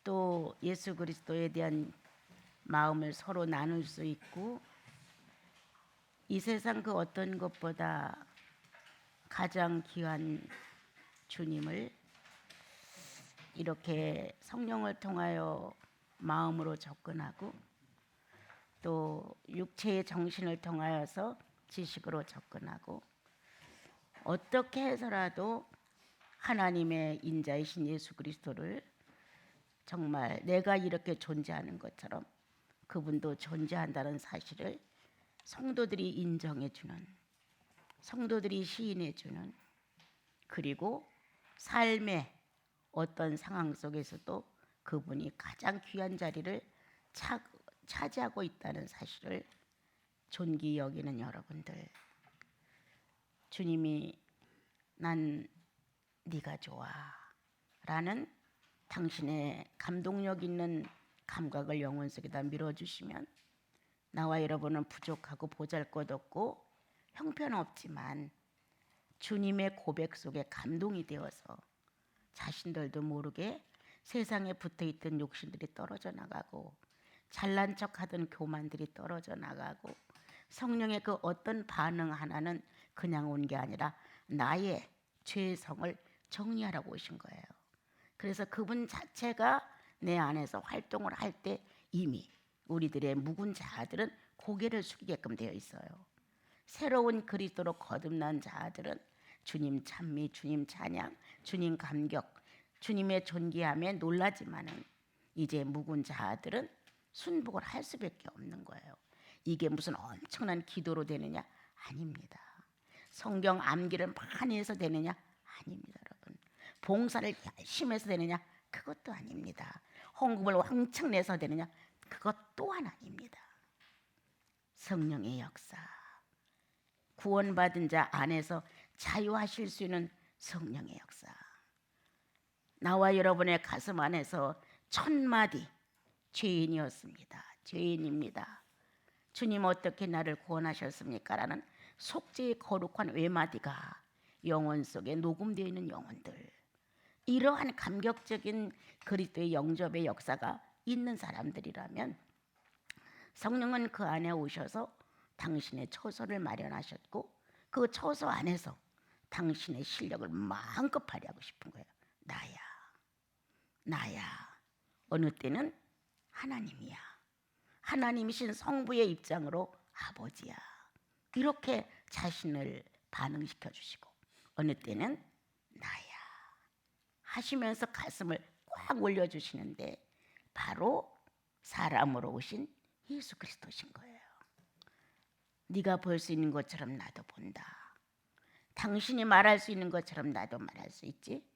또 예수 그리스도에 대한 마음을 서로 나눌 수 있고, 이 세상 그 어떤 것보다 가장 귀한 주님을 이렇게 성령을 통하여 마음으로 접근하고, 또 육체의 정신을 통하여서 지식으로 접근하고, 어떻게 해서라도 하나님의 인자이신 예수 그리스도를 정말 내가 이렇게 존재하는 것처럼 그분도 존재한다는 사실을 성도들이 인정해주는, 성도들이 시인해주는, 그리고 삶의 어떤 상황 속에서도 그분이 가장 귀한 자리를 차지하고 있다는 사실을 존귀 여기는 여러분들, 주님이 난 네가 좋아 라는 당신의 감동력 있는 감각을 영혼 속에다 밀어주시면, 나와 여러분은 부족하고 보잘것없고 형편없지만 주님의 고백 속에 감동이 되어서 자신들도 모르게 세상에 붙어있던 욕심들이 떨어져 나가고, 잘난 척하던 교만들이 떨어져 나가고, 성령의 그 어떤 반응 하나는 그냥 온 게 아니라 나의 죄성을 정리하라고 오신 거예요. 그래서 그분 자체가 내 안에서 활동을 할 때 이미 우리들의 묵은 자들은 고개를 숙이게끔 되어 있어요. 새로운 그리스도로 거듭난 자들은 주님 찬미, 주님 찬양, 주님 감격, 주님의 존귀함에 놀라지만은 이제 묵은 자들은 순복을 할 수밖에 없는 거예요. 이게 무슨 엄청난 기도로 되느냐? 아닙니다. 성경 암기를 많이 해서 되느냐? 아닙니다, 여러분. 봉사를 열심히 해서 되느냐? 그것도 아닙니다. 헌금을 왕창 내서 되느냐? 그것 또한 아닙니다. 성령의 역사, 구원받은 자 안에서 자유하실 수 있는 성령의 역사, 나와 여러분의 가슴 안에서 1000마디 죄인이었습니다, 죄인입니다, 주님 어떻게 나를 구원하셨습니까? 라는 속죄의 거룩한 외마디가 영혼 속에 녹음되어 있는 영혼들, 이러한 감격적인 그리스도의 영접의 역사가 있는 사람들이라면 성령은 그 안에 오셔서 당신의 처소를 마련하셨고, 그 처소 안에서 당신의 실력을 마음껏 발휘하고 싶은 거예요. 나야. 어느 때는 하나님이야. 하나님이신 성부의 입장으로 아버지야. 이렇게 자신을 반응시켜 주시고, 어느 때는 나야 하시면서 가슴을 꽉 올려주시는데 바로 사람으로 오신 예수 그리스도신 거예요. 네가 볼 수 있는 것처럼 나도 본다. 당신이 말할 수 있는 것처럼 나도 말할 수 있지.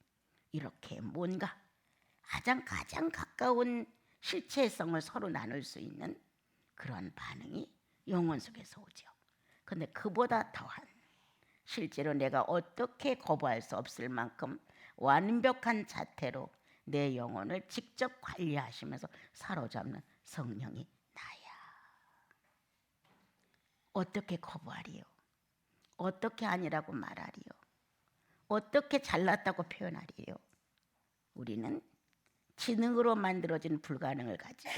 이렇게 뭔가 가장 가까운 실체성을 서로 나눌 수 있는 그런 반응이 영혼 속에서 오죠. 근데 그보다 더한, 실제로 내가 어떻게 거부할 수 없을 만큼 완벽한 자태로 내 영혼을 직접 관리하시면서 사로잡는 성령이 나야. 어떻게 거부하리요? 어떻게 아니라고 말하리요? 어떻게 잘났다고 표현하리요? 우리는 지능으로 만들어진 불가능을 가지고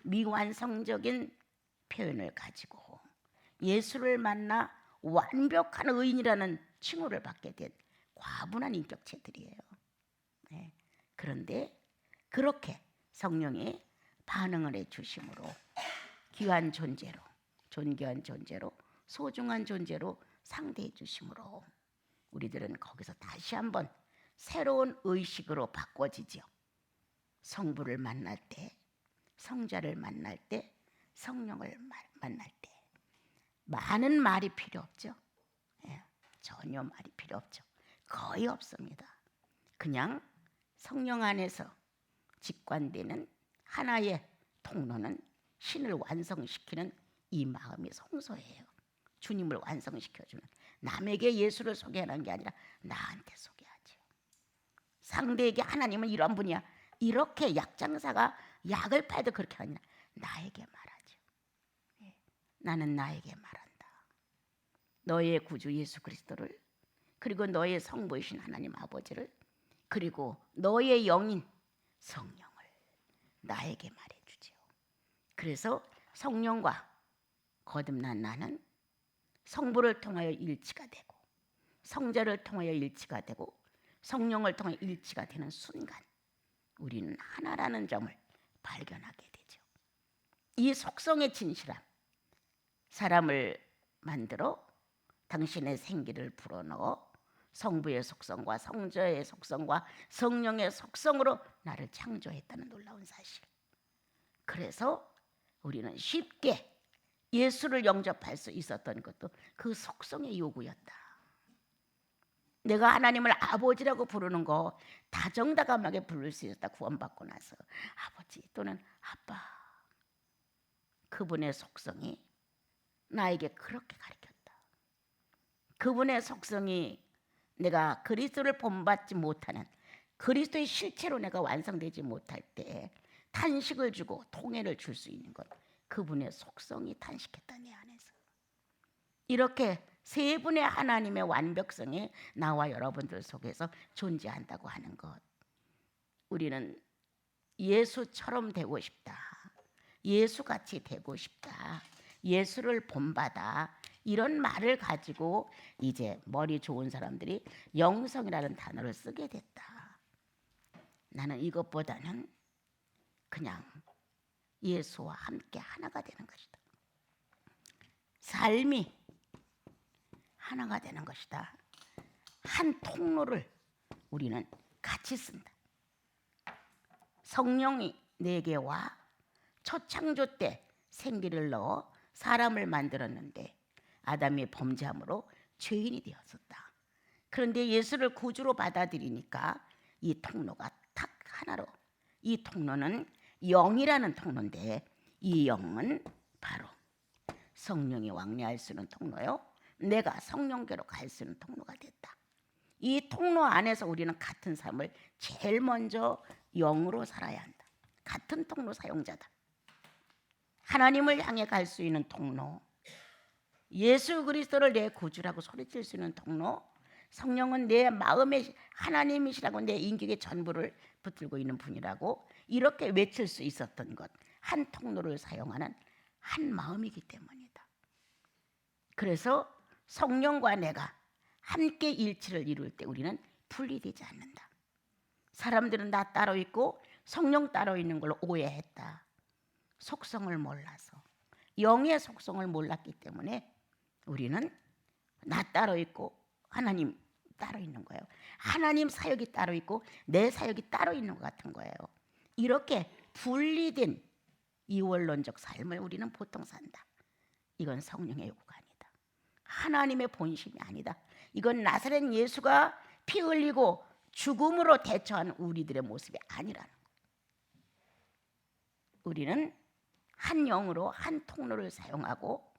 미완성적인 표현을 가지고 예수를 만나 완벽한 의인이라는 칭호를 받게 된 과분한 인격체들이에요. 네. 그런데 그렇게 성령이 반응을 해주심으로 귀한 존재로, 존귀한 존재로, 소중한 존재로 상대해 주심으로 우리들은 거기서 다시 한번 새로운 의식으로 바꿔지죠. 성부를 만날 때, 성자를 만날 때, 성령을 만날 때 많은 말이 필요 없죠. 전혀 말이 필요 없죠. 거의 없습니다. 그냥 성령 안에서 직관되는 하나의 통로는 신을 완성시키는 이 마음이 성소예요. 주님을 완성시켜주는, 남에게 예수를 소개하는 게 아니라 나한테 소개하죠. 상대에게 하나님은 이런 분이야, 이렇게 약장사가 약을 팔도 그렇게 아니라 나에게 말하죠. 나는 나에게 말한다. 너의 구주 예수 그리스도를, 그리고 너의 성부이신 하나님 아버지를, 그리고 너의 영인 성령을 나에게 말해주지요. 그래서 성령과 거듭난 나는 성부를 통하여 일치가 되고 성자를 통하여 일치가 되고 성령을 통해 일치가 되는 순간 우리는 하나라는 점을 발견하게 되죠. 이 속성의 진실함, 사람을 만들어 당신의 생기를 불어넣어 성부의 속성과 성자의 속성과 성령의 속성으로 나를 창조했다는 놀라운 사실. 그래서 우리는 쉽게 예수를 영접할 수 있었던 것도 그 속성의 요구였다. 내가 하나님을 아버지라고 부르는 거 다정다감하게 부를 수 있었다. 구원받고 나서 아버지 또는 아빠, 그분의 속성이 나에게 그렇게 가르쳤다. 그분의 속성이 내가 그리스도를 본받지 못하는, 그리스도의 실체로 내가 완성되지 못할 때 탄식을 주고 통해를 줄 수 있는 것, 그분의 속성이 탄식했다 내 안에서. 이렇게 세 분의 하나님의 완벽성이 나와 여러분들 속에서 존재한다고 하는 것, 우리는 예수처럼 되고 싶다, 예수같이 되고 싶다, 예수를 본받아, 이런 말을 가지고 이제 머리 좋은 사람들이 영성이라는 단어를 쓰게 됐다. 나는 이것보다는 그냥 예수와 함께 하나가 되는 것이다. 삶이 하나가 되는 것이다. 한 통로를 우리는 같이 쓴다. 성령이 내게 와 초창조 때 생기를 넣어 사람을 만들었는데 아담이 범죄함으로 죄인이 되었었다. 그런데 예수를 구주로 받아들이니까 이 통로가 딱 하나로, 이 통로는 영이라는 통로인데 이 영은 바로 성령이 왕래할 수 있는 통로요, 내가 성령께로 갈 수 있는 통로가 됐다. 이 통로 안에서 우리는 같은 삶을 제일 먼저 영으로 살아야 한다. 같은 통로 사용자다. 하나님을 향해 갈 수 있는 통로, 예수 그리스도를 내 구주라고 소리칠 수 있는 통로, 성령은 내 마음의 하나님이시라고 내 인격의 전부를 붙들고 있는 분이라고 이렇게 외칠 수 있었던 것, 한 통로를 사용하는 한 마음이기 때문이다. 그래서 성령과 내가 함께 일치를 이룰 때 우리는 분리되지 않는다. 사람들은 나 따로 있고 성령 따로 있는 걸 오해했다. 속성을 몰라서, 영의 속성을 몰랐기 때문에 우리는 나 따로 있고 하나님 따로 있는 거예요. 하나님 사역이 따로 있고 내 사역이 따로 있는 것 같은 거예요. 이렇게 분리된 이원론적 삶을 우리는 보통 산다. 이건 성령의 요구가 아니다. 하나님의 본심이 아니다. 이건 나사렛 예수가 피 흘리고 죽음으로 대처한 우리들의 모습이 아니라는 거예요. 우리는 한 영으로 한 통로를 사용하고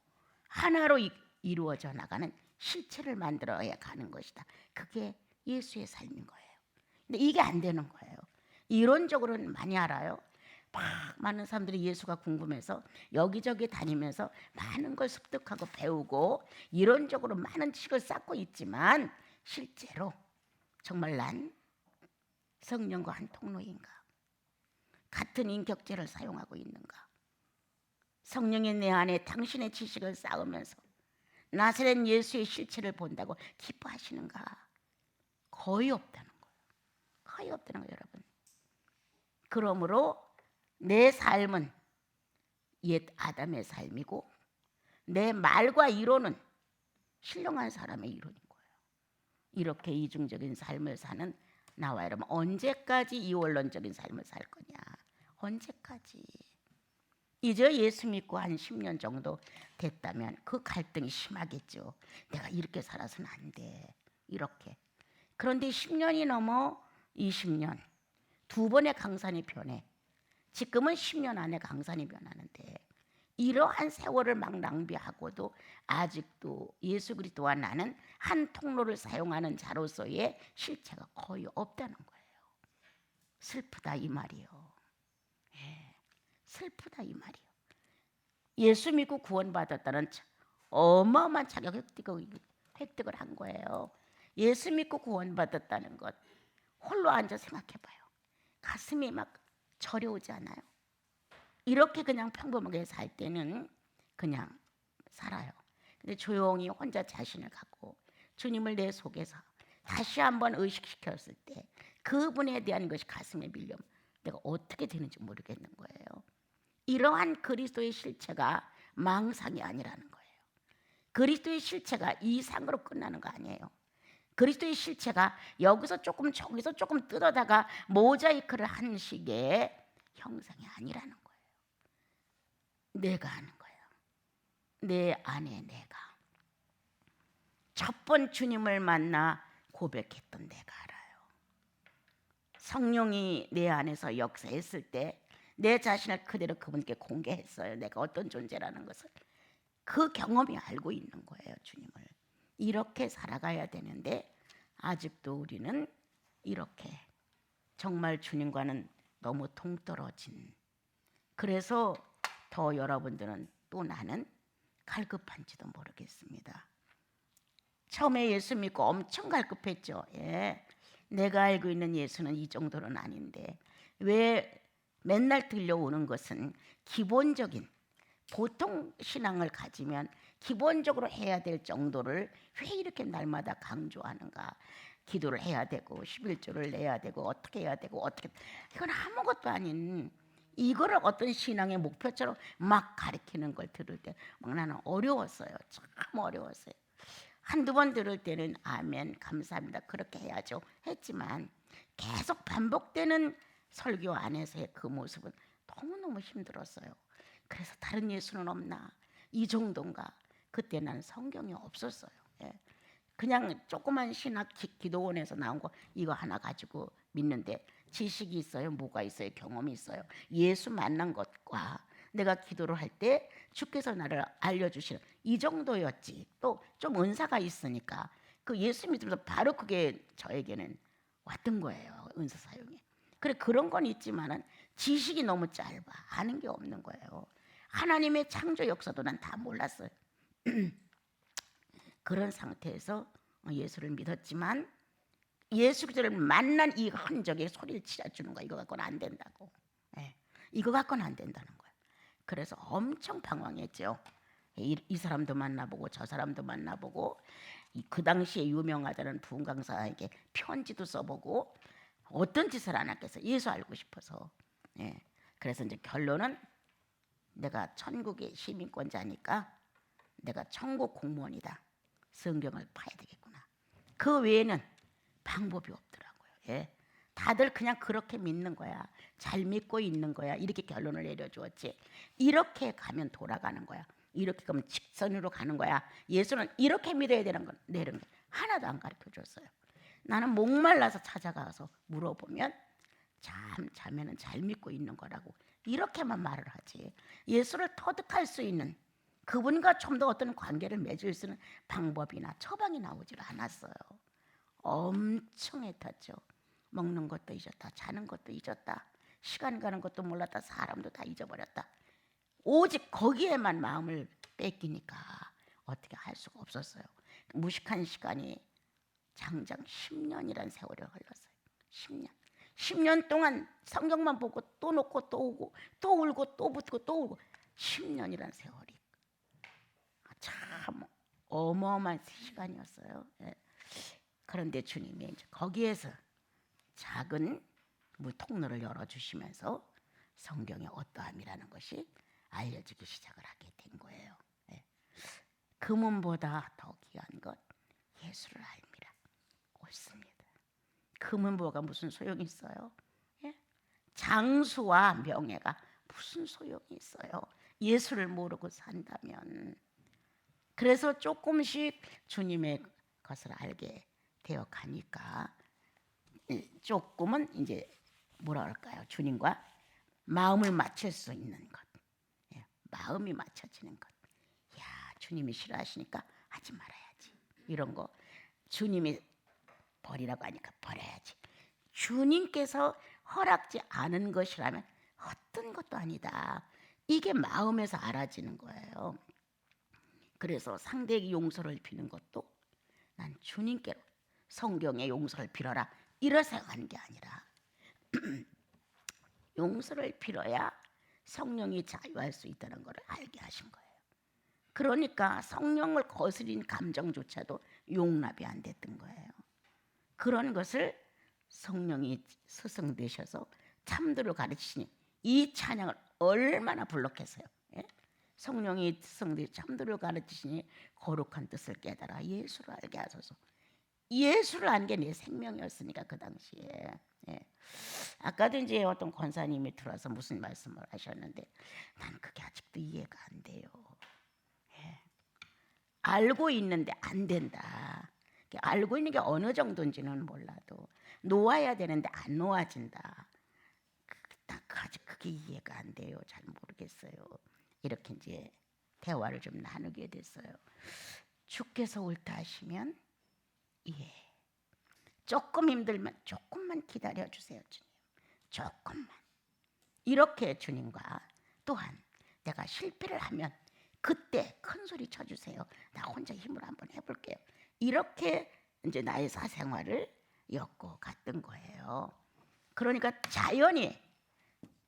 하나로 이루어져 나가는 실체를 만들어야 가는 것이다. 그게 예수의 삶인 거예요. 근데 이게 안 되는 거예요. 이론적으로는 많이 알아요. 많은 사람들이 예수가 궁금해서 여기저기 다니면서 많은 걸 습득하고 배우고 이론적으로 많은 지식을 쌓고 있지만 실제로 정말 난 성령과 한 통로인가? 같은 인격체를 사용하고 있는가? 성령이 내 안에 당신의 지식을 쌓으면서 나사렛 예수의 실체를 본다고 기뻐하시는가? 거의 없다는 거예요. 거의 없다는 거예요, 여러분. 그러므로 내 삶은 옛 아담의 삶이고 내 말과 이론은 신령한 사람의 이론인 거예요. 이렇게 이중적인 삶을 사는 나와 여러분, 언제까지 이원론적인 삶을 살 거냐? 언제까지? 이제 예수 믿고 한 10년 정도 됐다면 그 갈등이 심하겠죠. 내가 이렇게 살아서는 안 돼. 이렇게. 그런데 10년이 넘어 20년, 두 번의 강산이 변해. 지금은 10년 안에 강산이 변하는데 이러한 세월을 막 낭비하고도 아직도 예수 그리스도와 나는 한 통로를 사용하는 자로서의 실체가 거의 없다는 거예요. 슬프다 이 말이요. 예, 슬프다 이 말이요. 예수 믿고 구원받았다는 어마어마한 자격 획득을 한 거예요. 예수 믿고 구원받았다는 것 홀로 앉아 생각해봐요. 가슴이 막 저려오지 않아요? 이렇게 그냥 평범하게 살 때는 그냥 살아요. 근데 조용히 혼자 자신을 갖고 주님을 내 속에서 다시 한번 의식시켰을 때 그분에 대한 것이 가슴에 밀려 내가 어떻게 되는지 모르겠는 거예요. 이러한 그리스도의 실체가 망상이 아니라는 거예요. 그리스도의 실체가 이상으로 끝나는 거 아니에요. 그리스도의 실체가 여기서 조금 저기서 조금 뜯어다가 모자이크를 한 식의 형상이 아니라는 거예요. 내가 아는 거예요. 내 안에 내가. 첫 번 주님을 만나 고백했던 내가 알아요. 성령이 내 안에서 역사했을 때 내 자신을 그대로 그분께 공개했어요. 내가 어떤 존재라는 것을. 그 경험이 알고 있는 거예요. 주님을. 이렇게 살아가야 되는데 아직도 우리는 이렇게 정말 주님과는 너무 동떨어진, 그래서 더 여러분들은 또 나는 갈급한지도 모르겠습니다. 처음에 예수 믿고 엄청 갈급했죠. 예. 내가 알고 있는 예수는 이 정도는 아닌데 왜 맨날 들려오는 것은 기본적인 보통 신앙을 가지면 기본적으로 해야 될 정도를 왜 이렇게 날마다 강조하는가. 기도를 해야 되고 11조를 내야 되고 어떻게 해야 되고 어떻게, 이건 아무것도 아닌 이거를 어떤 신앙의 목표처럼 막 가르치는 걸 들을 때 막 나는 어려웠어요. 참 어려웠어요. 한두 번 들을 때는 아멘 감사합니다 그렇게 해야죠 했지만 계속 반복되는 설교 안에서의 그 모습은 너무너무 힘들었어요. 그래서 다른 예수는 없나, 이 정도인가. 그때 나는 성경이 없었어요. 예. 그냥 조그만 신학 기도원에서 나온 거 이거 하나 가지고 믿는데 지식이 있어요, 뭐가 있어요, 경험이 있어요. 예수 만난 것과 내가 기도를 할 때 주께서 나를 알려주시는 이 정도였지. 또 좀 은사가 있으니까 그 예수 믿으면서 바로 그게 저에게는 왔던 거예요. 은사 사용이. 그래 그런 건 있지만은 지식이 너무 짧아. 아는 게 없는 거예요. 하나님의 창조 역사도 난 다 몰랐어요. 그런 상태에서 예수를 믿었지만 예수 그리스도를 만난 이 흔적에 소리를 치러주는 거야. 이거 갖고는 안 된다고. 예. 이거 갖고는 안 된다는 거야. 그래서 엄청 방황했죠. 이 사람도 만나보고 저 사람도 만나보고 그 당시에 유명하다는 부흥 강사에게 편지도 써보고 어떤 짓을 안 했겠어. 예수 알고 싶어서. 예. 그래서 이제 결론은 내가 천국의 시민권자니까 내가 천국 공무원이다. 성경을 봐야 되겠구나. 그 외에는 방법이 없더라고요. 예. 다들 그냥 그렇게 믿는 거야. 잘 믿고 있는 거야. 이렇게 결론을 내려주었지. 이렇게 가면 돌아가는 거야. 이렇게 가면 직선으로 가는 거야. 예수는 이렇게 믿어야 되는 건 내는 게 하나도 안 가르쳐 줬어요. 나는 목말라서 찾아가서 물어보면 자매는 잘 믿고 있는 거라고 이렇게만 말을 하지. 예수를 터득할 수 있는 그분과 좀 더 어떤 관계를 맺을 수 있는 방법이나 처방이 나오질 않았어요. 엄청 애탔죠. 먹는 것도 잊었다. 자는 것도 잊었다. 시간 가는 것도 몰랐다. 사람도 다 잊어버렸다. 오직 거기에만 마음을 뺏기니까 어떻게 할 수가 없었어요. 무식한 시간이 장장 10년이란 세월이 흘렀어요. 10년. 10년 동안 성경만 보고 또 놓고 또 오고 또 울고 또 붙고 또 울고 10년이란 세월이 참 어마어마한 시간이었어요. 예. 그런데 주님이 이제 거기에서 작은 통로를 열어주시면서 성경의 어떠함이라는 것이 알려지기 시작을 하게 된 거예요. 예. 금은보다 더 귀한 것 예수를 알미라. 옳습니다. 금은보가 무슨 소용이 있어요? 예? 장수와 명예가 무슨 소용이 있어요? 예수를 모르고 산다면. 그래서 조금씩 주님의 것을 알게 되어 가니까 조금은 이제 뭐라 할까요? 주님과 마음을 맞출 수 있는 것. 예, 마음이 맞춰지는 것. 야, 주님이 싫어하시니까 하지 말아야지. 이런 거 주님이 버리라고 하니까 버려야지. 주님께서 허락지 않은 것이라면 어떤 것도 아니다. 이게 마음에서 알아지는 거예요. 그래서 상대에게 용서를 비는 것도 난 주님께로 성경에 용서를 빌어라 이러 생각하는 게 아니라 용서를 빌어야 성령이 자유할 수 있다는 것을 알게 하신 거예요. 그러니까 성령을 거스린 감정조차도 용납이 안 됐던 거예요. 그런 것을 성령이 스승되셔서 참도를 가르치시니 이 찬양을 얼마나 불렀겠어요. 예? 성령이 스승되어 참도를 가르치시니 거룩한 뜻을 깨달아 예수를 알게 하소서. 예수를 안 게 내 생명이었으니까 그 당시에. 예. 아까도 이제 어떤 권사님이 들어와서 무슨 말씀을 하셨는데 난 그게 아직도 이해가 안 돼요. 예. 알고 있는데 안 된다. 알고 있는 게 어느 정도인지는 몰라도 놓아야 되는데 안 놓아진다. 딱 아직 그게 이해가 안 돼요. 잘 모르겠어요. 이렇게 이제 대화를 좀 나누게 됐어요. 주께서 옳다 하시면 예. 조금 힘들면 조금만 기다려 주세요, 주님. 조금만. 이렇게 주님과 또한 내가 실패를 하면 그때 큰 소리 쳐주세요. 나 혼자 힘으로 한번 해볼게요. 이렇게 이제 나의 사생활을 엮고 갔던 거예요. 그러니까 자연히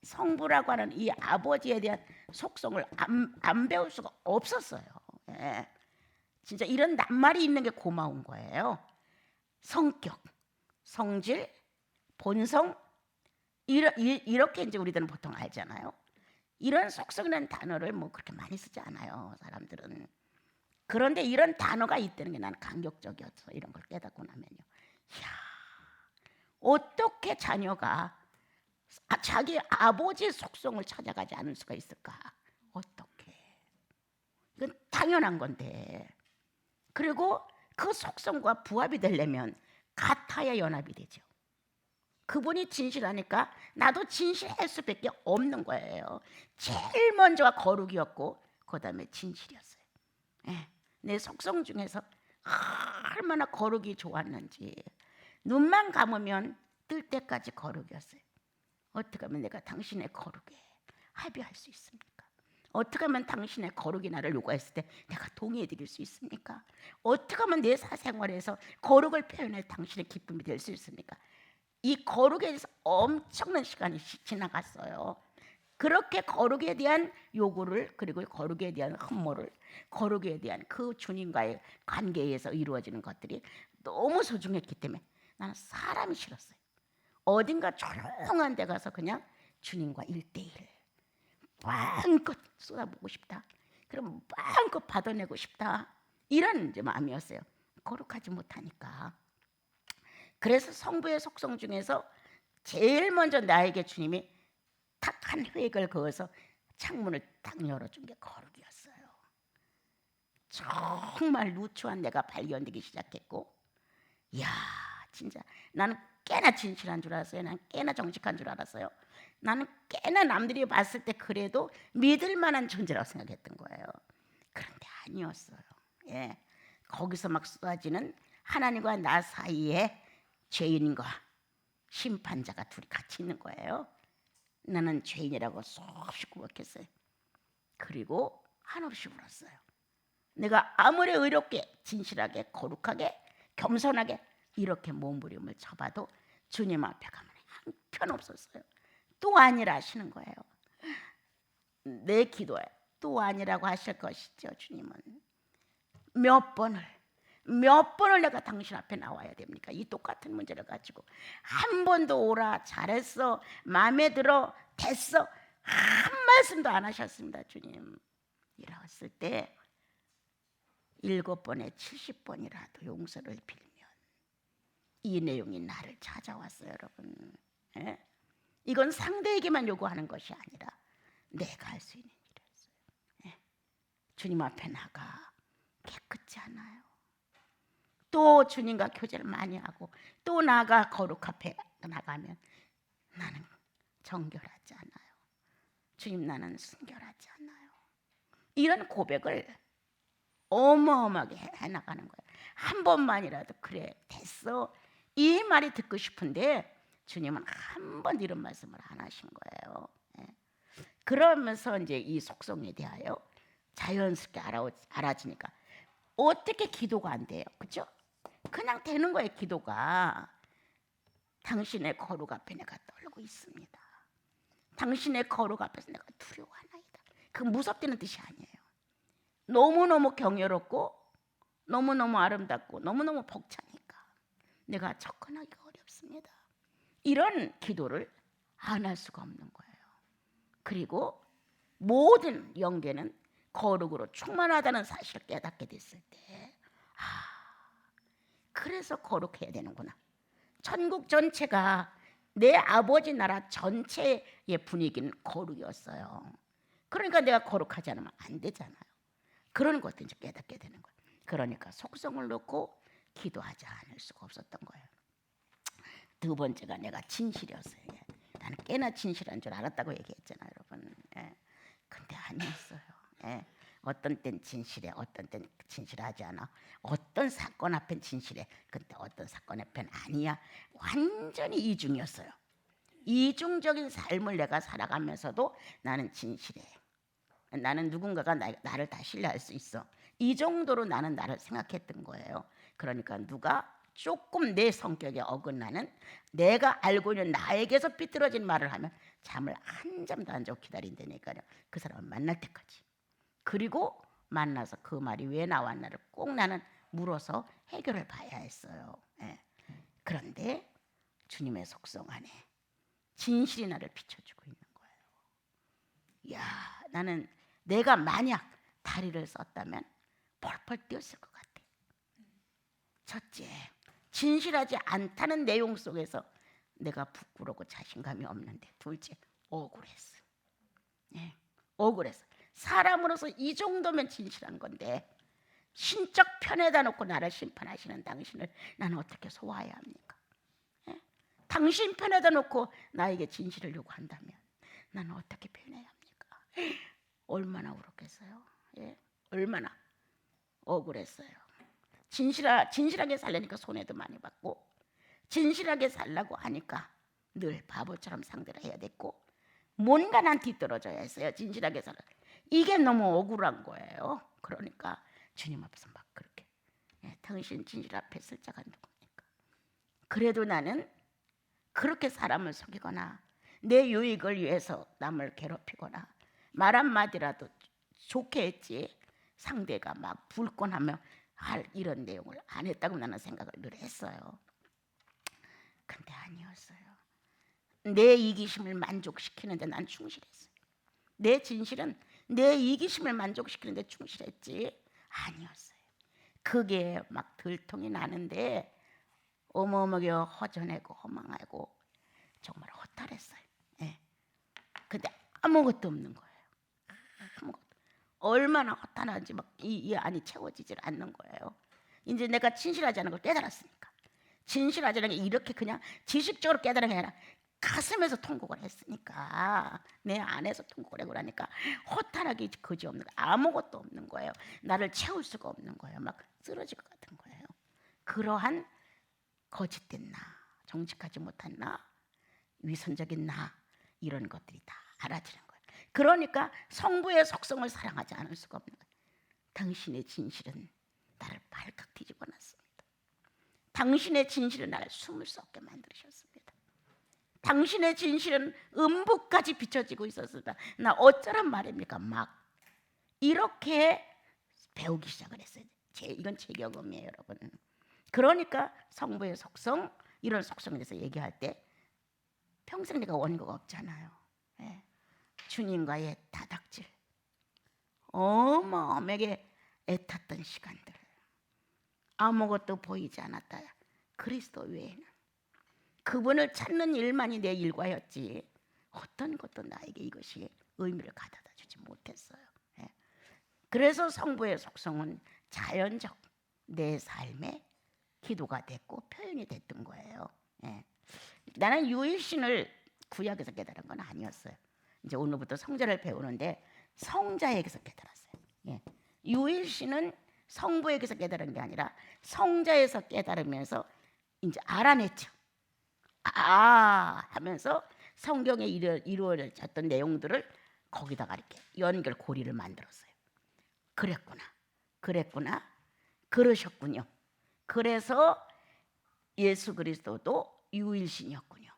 성부라고 하는 이 아버지에 대한 속성을 안 배울 수가 없었어요. 예. 진짜 이런 낱말이 있는 게 고마운 거예요. 성격, 성질, 본성 이렇게 이제 우리들은 보통 알잖아요. 이런 속성이라는 단어를 뭐 그렇게 많이 쓰지 않아요, 사람들은. 그런데 이런 단어가 있다는 게 나는 감격적이었어. 이런 걸 깨닫고 나면요. 이야, 어떻게 자녀가 자기 아버지의 속성을 찾아가지 않을 수가 있을까? 어떻게? 이건 당연한 건데. 그리고 그 속성과 부합이 되려면 같아야 연합이 되죠. 그분이 진실하니까 나도 진실할 수밖에 없는 거예요. 제일 먼저가 거룩이었고 그 다음에 진실이었어요. 예, 내 속성 중에서 얼마나 거룩이 좋았는지. 눈만 감으면 뜰 때까지 거룩이었어요. 어떻게 하면 내가 당신의 거룩에 합의할 수 있습니까? 어떻게 하면 당신의 거룩이 나를 요구했을 때 내가 동의해 드릴 수 있습니까? 어떻게 하면 내 사생활에서 거룩을 표현해 당신의 기쁨이 될 수 있습니까? 이 거룩에 대해서 엄청난 시간이 지나갔어요. 그렇게 거룩에 대한 요구를, 그리고 거룩에 대한 흠모를, 거룩에 대한 그 주님과의 관계에서 이루어지는 것들이 너무 소중했기 때문에 나는 사람이 싫었어요. 어딘가 조용한 데 가서 그냥 주님과 1대1 마음껏 쏟아보고 싶다. 그럼 마음껏 받아내고 싶다. 이런 이제 마음이었어요. 거룩하지 못하니까. 그래서 성부의 속성 중에서 제일 먼저 나에게 주님이 탁 한 획을 그어서 창문을 딱 열어준 게 거룩이었어요. 정말 누추한 내가 발견되기 시작했고, 이야, 진짜 나는 꽤나 진실한 줄 알았어요. 나는 꽤나 정직한 줄 알았어요. 나는 꽤나 남들이 봤을 때 그래도 믿을 만한 존재라고 생각했던 거예요. 그런데 아니었어요. 예, 거기서 막 쏟아지는 하나님과 나 사이에 죄인과 심판자가 둘이 같이 있는 거예요. 나는 죄인이라고 수없이 구박했어요. 그리고 한없이 울었어요. 내가 아무리 의롭게 진실하게 거룩하게 겸손하게 이렇게 몸부림을 쳐봐도 주님 앞에 가면 형편없었어요. 또 아니라 하시는 거예요. 내 기도에 또 아니라고 하실 것이죠. 주님은 몇 번을 내가 당신 앞에 나와야 됩니까? 이 똑같은 문제를 가지고 한 번도 오라, 잘했어, 마음에 들어, 됐어 한 말씀도 안 하셨습니다. 주님 이랬을 때 7번에 70번이라도 용서를 빌면 이 내용이 나를 찾아왔어요. 여러분, 예? 이건 상대에게만 요구하는 것이 아니라 내가 할 수 있는 일이었어요. 예? 주님 앞에 나가 깨끗지 않아요. 또 주님과 교제를 많이 하고 또 나가 거룩 앞에 나가면 나는 정결하지 않아요. 주님, 나는 순결하지 않아요. 이런 고백을 어마어마하게 해나가는 거예요. 한 번만이라도 그래 됐어 이 말이 듣고 싶은데 주님은 한 번 이런 말씀을 안 하신 거예요. 예. 그러면서 이제 이 속성에 대하여 자연스럽게 알아지니까 어떻게 기도가 안 돼요? 그렇죠? 그냥 되는 거예요. 기도가 당신의 거룩 앞에 내가 떨고 있습니다. 당신의 거룩 앞에서 내가 두려워하나이다. 그 무섭다는 뜻이 아니에요. 너무너무 경외롭고 너무너무 아름답고 너무너무 벅차니까 내가 접근하기가 어렵습니다. 이런 기도를 안 할 수가 없는 거예요. 그리고 모든 영계는 거룩으로 충만하다는 사실을 깨닫게 됐을 때, 그래서 거룩해야 되는구나. 천국 전체가, 내 아버지 나라 전체의 분위기는 거룩이었어요. 그러니까 내가 거룩하지 않으면 안 되잖아요. 그런 것도 이제 깨닫게 되는 거예요. 그러니까 속성을 놓고 기도하지 않을 수가 없었던 거예요. 두 번째가 내가 진실이었어요. 나는 꽤나 진실한 줄 알았다고 얘기했잖아요, 여러분. 근데 아니었어요. 어떤 땐 진실해, 어떤 땐 진실하지 않아. 어떤 사건 앞엔 진실해, 근데 어떤 사건 앞엔 아니야. 완전히 이중이었어요. 이중적인 삶을 내가 살아가면서도 나는 진실해. 나는 누군가가 나를 다 신뢰할 수 있어. 이 정도로 나는 나를 생각했던 거예요. 그러니까 누가 조금 내 성격에 어긋나는, 내가 알고 있는 나에게서 삐뚤어진 말을 하면 잠을 한 잠도 안 자고 기다린다니까요. 그 사람을 만날 때까지. 그리고 만나서 그 말이 왜 나왔나를 꼭 나는 물어서 해결을 봐야 했어요. 그런데 주님의 속성 안에 진실이 나를 비춰주고 있는 거예요. 야, 나는 내가 만약 다리를 썼다면 펄펄 뛰었을 것 같아. 첫째, 진실하지 않다는 내용 속에서 내가 부끄럽고 자신감이 없는데, 둘째, 억울했어. 억울했어. 사람으로서 이 정도면 진실한 건데 신적 편에다 놓고 나를 심판하시는 당신을 나는 어떻게 소화해야 합니까? 당신 편에다 놓고 나에게 진실을 요구한다면 나는 어떻게 표현해야 합니까? 얼마나 울었겠어요? 얼마나 억울했어요. 진실하게 살려니까 손해도 많이 받고, 진실하게 살라고 하니까 늘 바보처럼 상대를 해야 됐고, 뭔가 난 뒤떨어져야 했어요. 진실하게 살아. 이게 너무 억울한 거예요. 그러니까 주님 앞에서 막 그렇게, 당신 진실 앞에 쓸 자가 누굽니까? 그래도 나는 그렇게 사람을 속이거나 내 유익을 위해서 남을 괴롭히거나 말 한마디라도 좋게 했지, 상대가 막 불권하며 할 이런 내용을 안 했다고 나는 생각을 늘 했어요. 근데 아니었어요. 내 이기심을 만족시키는데 난 충실했어요. 내 진실은 내 이기심을 만족시키는데 충실했지 아니었어요. 그게 막 들통이 나는데 어마어마하게 허전하고 허망하고 정말 허탈했어요. 근데 아무것도 없는 거예요. 아무것도. 얼마나 허탈한지 막 이 안이 채워지질 않는 거예요. 이제 내가 진실하지 않은 걸 깨달았으니까. 진실하지 않은 게 이렇게 그냥 지식적으로 깨달은 게 아니라 가슴에서 통곡을 했으니까, 내 안에서 통곡을 하고 나니까 허탈하기 그지없는 거예요. 아무것도 없는 거예요. 나를 채울 수가 없는 거예요. 막 쓰러질 것 같은 거예요. 그러한 거짓된 나, 정직하지 못한 나, 위선적인 나, 이런 것들이 다 알아지는 거예요. 그러니까 성부의 속성을 사랑하지 않을 수가 없는 거예요. 당신의 진실은 나를 발칵 뒤집어 놨습니다. 당신의 진실은 나를 숨을 수 없게 만드셨습니다. 당신의 진실은 음부까지 비춰지고 있었습니다. 나 어쩌란 말입니까? 막 이렇게 배우기 시작을 했어요. 이건 제 경험이에요, 여러분. 그러니까 성부의 속성, 이런 속성에 대해서 얘기할 때 평생 내가 원고가 없잖아요. 주님과의 다닥질, 어마어마하게 애탔던 시간들, 아무것도 보이지 않았다. 그리스도 외에는 그분을 찾는 일만이 내 일과였지 어떤 것도 나에게 이것이 의미를 가져다 주지 못했어요. 그래서 성부의 속성은 자연적 내 삶의 기도가 됐고 표현이 됐던 거예요. 나는 유일신을 구약에서 깨달은 건 아니었어요. 이제 오늘부터 성자를 배우는데 성자에게서 깨달았어요. 유일신은 성부에게서 깨달은 게 아니라 성자에서 깨달으면서 이제 알아냈죠. 하면서 성경에 이루어졌던 내용들을 거기다가 이렇게 연결 고리를 만들었어요. 그랬구나, 그러셨군요. 그래서 예수 그리스도도 유일신이었군요.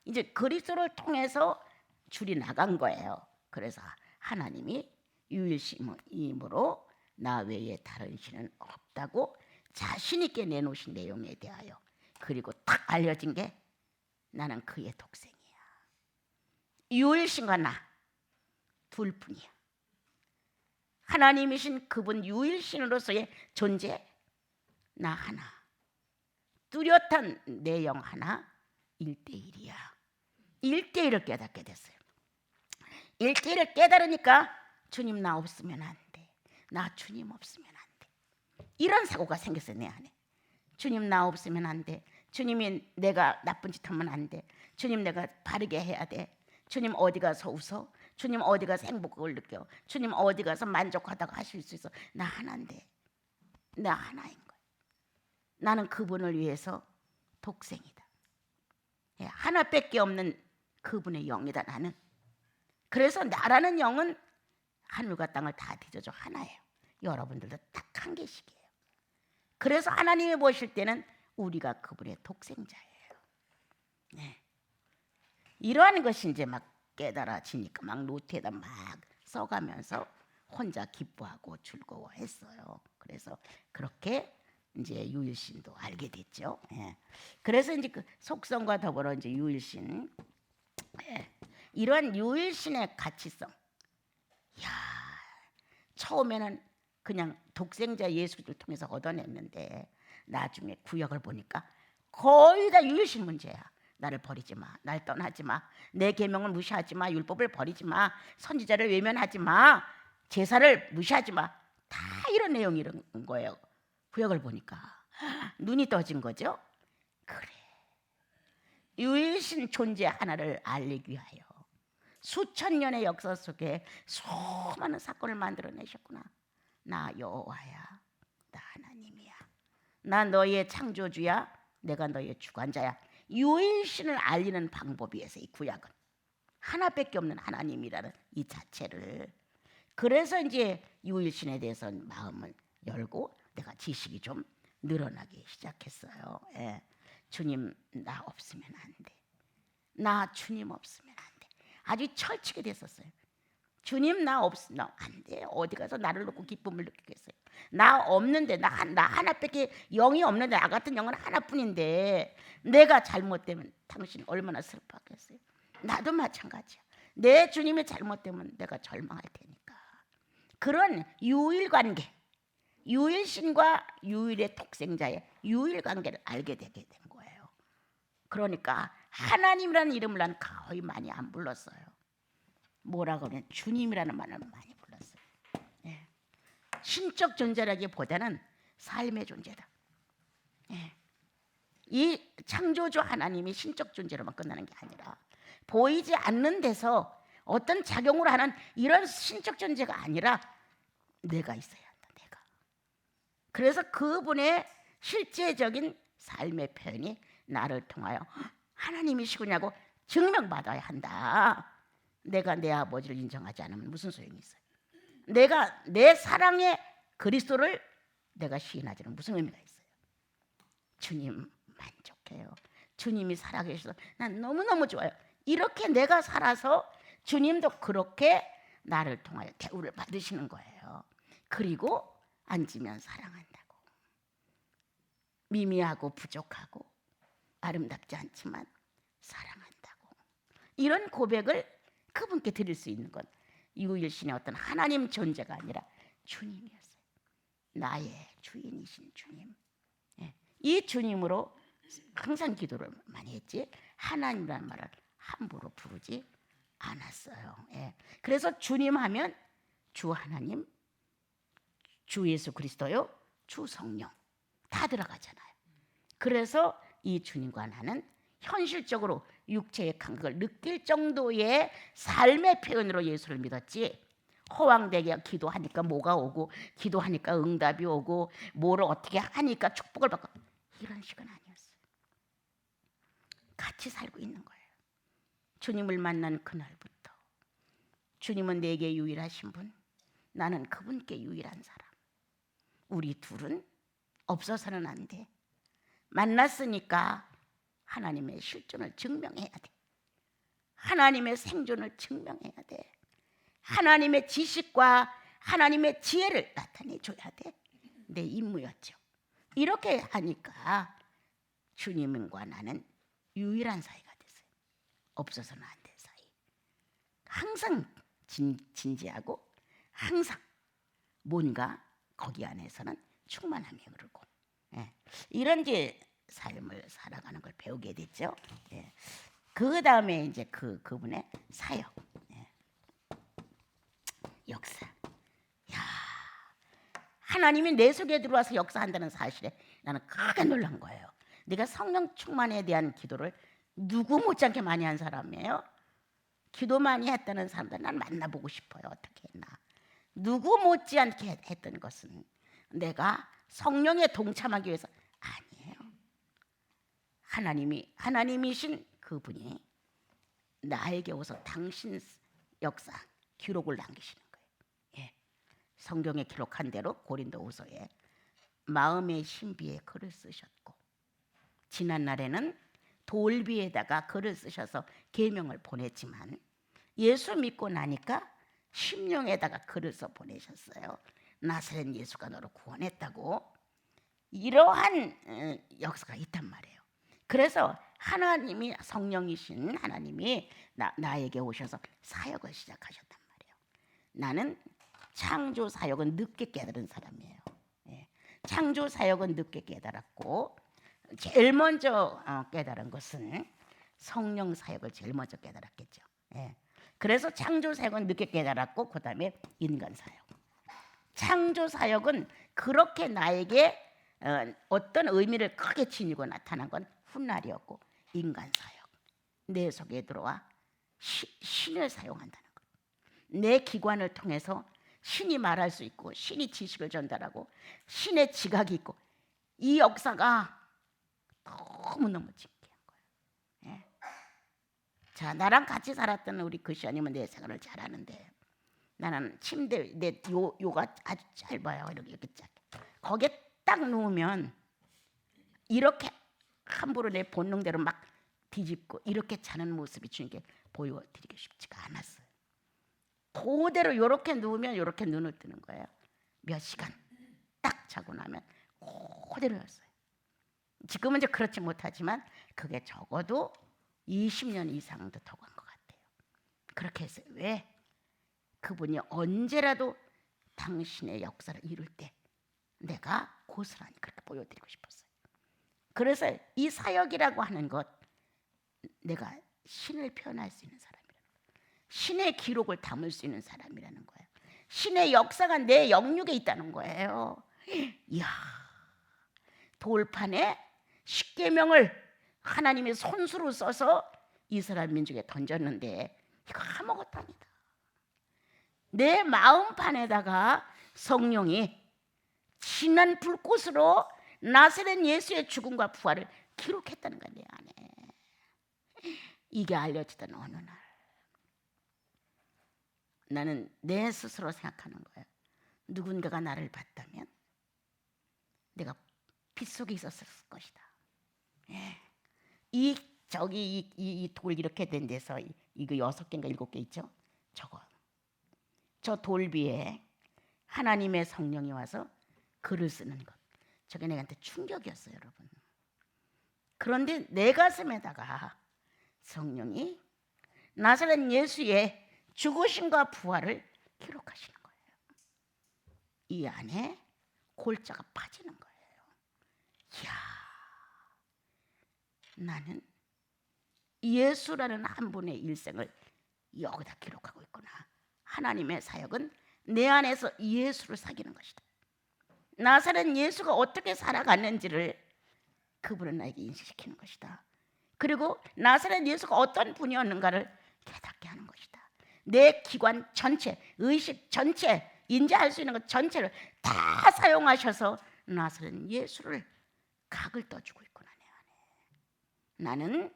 이제 그리스도를 통해서 줄이 나간 거예요. 그래서 하나님이 유일신임으로 나 외에 다른 신은 없다고 자신 있게 내놓으신 내용에 대하여, 그리고 딱 알려진 게 나는 그의 독생이야. 유일신과 나 둘뿐이야. 하나님이신 그분 유일신으로서의 존재 나 하나, 뚜렷한 내 영 하나, 1대1이야. 1대1을 깨닫게 됐어요. 1대1을 깨달으니까 주님 나 없으면 안 돼, 나 주님 없으면 안 돼, 이런 사고가 생겼어요. 내 안에. 주님 나 없으면 안 돼, 주님이 내가 나쁜 짓 하면 안 돼, 주님 내가 바르게 해야 돼, 주님 어디 가서 웃어, 주님 어디 가서 행복을 느껴, 주님 어디 가서 만족하다고 하실 수 있어. 나 하나인데, 나 하나인 거야. 나는 그분을 위해서 독생이다. 하나밖에 없는 그분의 영이다 나는. 그래서 나라는 영은 하늘과 땅을 다 뒤져줘 하나예요. 여러분들도 딱 한 개씩이에요. 그래서 하나님이 보실 때는 우리가 그분의 독생자예요. 네. 이러한 것이 이제 막 깨달아지니까 막 노트에다 막 써가면서 혼자 기뻐하고 즐거워했어요. 그래서 그렇게 이제 유일신도 알게 됐죠. 예. 그래서 이제 그 속성과 더불어 이제 유일신, 예. 이러한 유일신의 가치성, 야, 처음에는 그냥 독생자 예수를 통해서 얻어냈는데 나중에 구약을 보니까 거의 다 유일신 문제야. 나를 버리지 마, 날 떠나지 마, 내 계명을 무시하지 마, 율법을 버리지 마, 선지자를 외면하지 마, 제사를 무시하지 마, 다 이런 내용이 이런 거예요. 구약을 보니까 눈이 떠진 거죠. 그래, 유일신 존재 하나를 알리기 위하여 수천 년의 역사 속에 수많은 사건을 만들어내셨구나. 나 여호와야, 나 하나님이야, 나 너의 창조주야, 내가 너의 주관자야. 유일신을 알리는 방법이어서 이 구약은 하나밖에 없는 하나님이라는 이 자체를, 그래서 이제 유일신에 대해서 마음을 열고 내가 지식이 좀 늘어나기 시작했어요. 예. 주님 나 없으면 안 돼, 나 주님 없으면 안 돼. 아주 철칙이 됐었어요. 주님 나 없으면 안 돼. 어디 가서 나를 놓고 기쁨을 느끼겠어요. 나 없는데, 나 하나밖에 영이 없는데, 나 같은 영은 하나뿐인데 내가 잘못되면 당신 얼마나 슬퍼하겠어요. 나도 마찬가지야. 내 주님이 잘못되면 내가 절망할 테니까. 그런 유일관계, 유일신과 유일의 독생자의 유일관계를 알게 되게 된 거예요. 그러니까 하나님이라는 이름을 난 거의 많이 안 불렀어요. 뭐라고 하면 주님이라는 말을 많이 불렀어요. 예. 신적 존재라기보다는 삶의 존재다. 예. 이 창조주 하나님이 신적 존재로만 끝나는 게 아니라 보이지 않는 데서 어떤 작용을 하는 이런 신적 존재가 아니라 내가 있어야 한다. 내가. 그래서 그분의 실제적인 삶의 표현이 나를 통하여 하나님이시구냐고 증명받아야 한다. 내가 내 아버지를 인정하지 않으면 무슨 소용이 있어요? 내가 내 사랑의 그리스도를 내가 시인하지는 무슨 의미가 있어요? 주님 만족해요. 주님이 살아계셔서 난 너무너무 좋아요. 이렇게 내가 살아서 주님도 그렇게 나를 통하여 대우를 받으시는 거예요. 그리고 앉으면 사랑한다고, 미미하고 부족하고 아름답지 않지만 사랑한다고, 이런 고백을 그분께 드릴 수 있는 건 유일신의 어떤 하나님 존재가 아니라 주님이었어요. 나의 주인이신 주님. 예. 이 주님으로 항상 기도를 많이 했지 하나님이라는 말을 함부로 부르지 않았어요. 예. 그래서 주님 하면 주 하나님, 주 예수 그리스도요, 주 성령 다 들어가잖아요. 그래서 이 주님과 나는 현실적으로 육체의 감각을 느낄 정도의 삶의 표현으로 예수를 믿었지, 허황되게 기도하니까 뭐가 오고, 기도하니까 응답이 오고, 뭐를 어떻게 하니까 축복을 받고, 이런 식은 아니었어요. 같이 살고 있는 거예요. 주님을 만난 그날부터 주님은 내게 유일하신 분, 나는 그분께 유일한 사람. 우리 둘은 없어서는 안 돼. 만났으니까 하나님의 실존을 증명해야 돼. 하나님의 생존을 증명해야 돼. 하나님의 지식과 하나님의 지혜를 나타내줘야 돼. 내 임무였죠. 이렇게 하니까 주님과 나는 유일한 사이가 됐어요. 없어서는 안 될 사이. 항상 진지하고 항상 뭔가 거기 안에서는 충만함이 흐르고, 이런 이제 삶을 살아가는 걸 배우게 됐죠. 그 다음에 이제 그분의 사역, 역사. 야, 하나님이 내 속에 들어와서 역사한다는 사실에 나는 크게 놀란 거예요. 내가 성령 충만에 대한 기도를 누구 못지않게 많이 한 사람이에요. 기도 많이 했다는 사람들 난 만나보고 싶어요. 어떻게 했나. 누구 못지않게 했던 것은 내가 성령에 동참하기 위해서 아니에요. 하나님이신 그분이 나에게 오서 당신 역사 기록을 남기시는 거예요. 성경에 기록한 대로 고린도후서에 마음의 신비에 글을 쓰셨고, 지난 날에는 돌비에다가 글을 쓰셔서 계명을 보냈지만, 예수 믿고 나니까 심령에다가 글을 써 보내셨어요. 나사렛 예수가 너를 구원했다고. 이러한 역사가 있단 말이에요. 그래서 하나님이, 성령이신 하나님이 나에게 오셔서 사역을 시작하셨단 말이에요. 나는 창조 사역은 늦게 깨달은 사람이에요. 창조 사역은 늦게 깨달았고, 제일 먼저 깨달은 것은 성령 사역을 제일 먼저 깨달았겠죠. 그래서 창조 사역은 늦게 깨달았고, 그 다음에 인간 사역. 창조 사역은 그렇게 나에게 어떤 의미를 크게 지니고 나타난 건 훗날이었고, 인간 사역, 내 속에 들어와 신을 사용한다는 것. 내 기관을 통해서 신이 말할 수 있고, 신이 지식을 전달하고, 신의 지각이 있고, 이 역사가 너무너무 신기한 거예요. 자, 나랑 같이 살았던 우리 그시아님은 내 생활을 잘하는데, 나는 침대 내 요가 아주 짧아요. 이렇게 짧게. 거기에 딱 누우면 이렇게 함부로 내 본능대로 막 뒤집고 이렇게 자는 모습이 주님께 보여드리기 쉽지가 않았어요. 그대로 이렇게 누우면 이렇게 눈을 뜨는 거예요. 몇 시간 딱 자고 나면 그대로였어요. 지금은 이제 그렇지 못하지만 그게 적어도 20년 이상도 더 간 것 같아요. 그렇게 했어요. 왜? 그분이 언제라도 당신의 역사를 이룰 때 내가 고스란히 그렇게 보여드리고 싶었어요. 그래서 이 사역이라고 하는 것, 내가 신을 표현할 수 있는 사람이라는 거예요. 신의 기록을 담을 수 있는 사람이라는 거예요. 신의 역사가 내 영역에 있다는 거예요. 이야, 돌판에 십계명을 하나님의 손수로 써서 이스라엘 민족에 던졌는데 이거 아무것도 아니다. 내 마음판에다가 성령이 진한 불꽃으로 나사렛 예수의 죽음과 부활을 기록했다는 거야, 내 안에. 이게 알려지던 어느 날 나는 내 스스로 생각하는 거야. 누군가가 나를 봤다면 내가 빛 속에 있었을 것이다. 이 돌 이렇게 된 데서 이거 6개인가 7개 있죠? 저 돌 위에 하나님의 성령이 와서 글을 쓰는 것, 저게 내한테 충격이었어요, 여러분. 그런데 내 가슴에다가 성령이 나사렛 예수의 죽으심과 부활을 기록하시는 거예요. 이 안에 골자가 빠지는 거예요. 이야, 나는 예수라는 한 분의 일생을 여기다 기록하고 있구나. 하나님의 사역은 내 안에서 예수를 사귀는 것이다. 나사렛 예수가 어떻게 살아갔는지를 그분은 나에게 인식시키는 것이다. 그리고 나사렛 예수가 어떤 분이었는가를 깨닫게 하는 것이다. 내 기관 전체, 의식 전체, 인지할 수 있는 것 전체를 다 사용하셔서 나사렛 예수를 각을 떠주고 있구나, 내 안에. 나는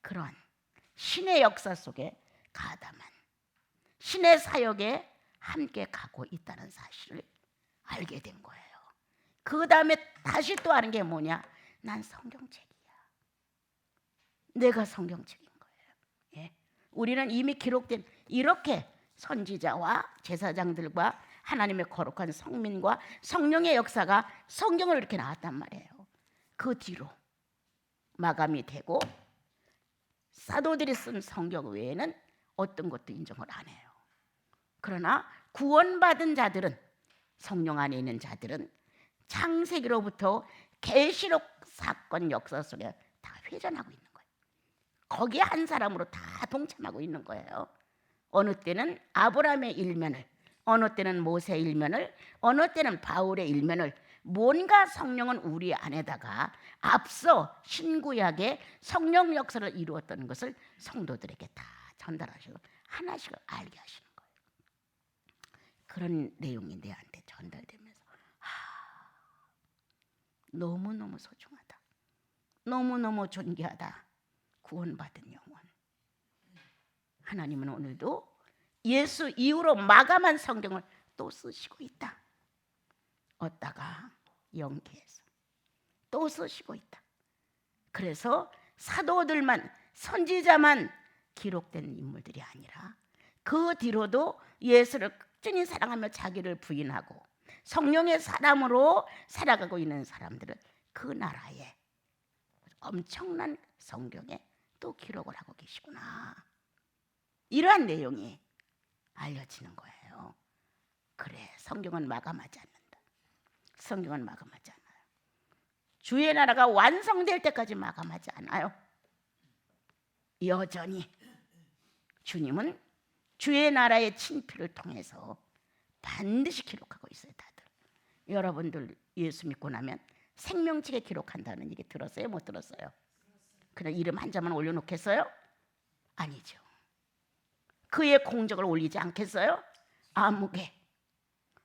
그런 신의 역사 속에 가담한 신의 사역에 함께 가고 있다는 사실을 알게 된 거예요. 그 다음에 다시 또 아는 게 뭐냐? 난 성경책이야. 내가 성경책인 거예요. 우리는 이미 기록된 이렇게 선지자와 제사장들과 하나님의 거룩한 성민과 성령의 역사가 성경으로 이렇게 나왔단 말이에요. 그 뒤로 마감이 되고 사도들이 쓴 성경 외에는 어떤 것도 인정을 안 해요. 그러나 구원받은 자들은, 성령 안에 있는 자들은 창세기로부터 계시록 사건 역사 속에 다 회전하고 있는 거예요. 거기에 한 사람으로 다 동참하고 있는 거예요. 어느 때는 아브라함의 일면을, 어느 때는 모세의 일면을, 어느 때는 바울의 일면을, 뭔가 성령은 우리 안에다가 앞서 신구약의 성령 역사를 이루었던 것을 성도들에게 다 전달하시고 하나씩 알게 하시는 거예요. 그런 내용이 내한테 전달되면서 너무너무 소중하다, 너무너무 존귀하다. 구원받은 영혼. 하나님은 오늘도 예수 이후로 마감한 성경을 또 쓰시고 있다. 얻다가 연기해서 또 쓰시고 있다. 그래서 사도들만, 선지자만 기록된 인물들이 아니라 그 뒤로도 예수를 끝까지 사랑하며 자기를 부인하고 성령의 사람으로 살아가고 있는 사람들은 그 나라에 엄청난 성경에 또 기록을 하고 계시구나. 이러한 내용이 알려지는 거예요. 그래, 성경은 마감하지 않는다. 성경은 마감하지 않아요. 주의 나라가 완성될 때까지 마감하지 않아요. 여전히 주님은 주의 나라의 친필을 통해서 반드시 기록하고 있어요. 다들 여러분들 예수 믿고 나면 생명책에 기록한다는 얘기 들었어요? 못 들었어요? 그냥 이름 한 자만 올려놓겠어요? 아니죠. 그의 공적을 올리지 않겠어요? 아무개.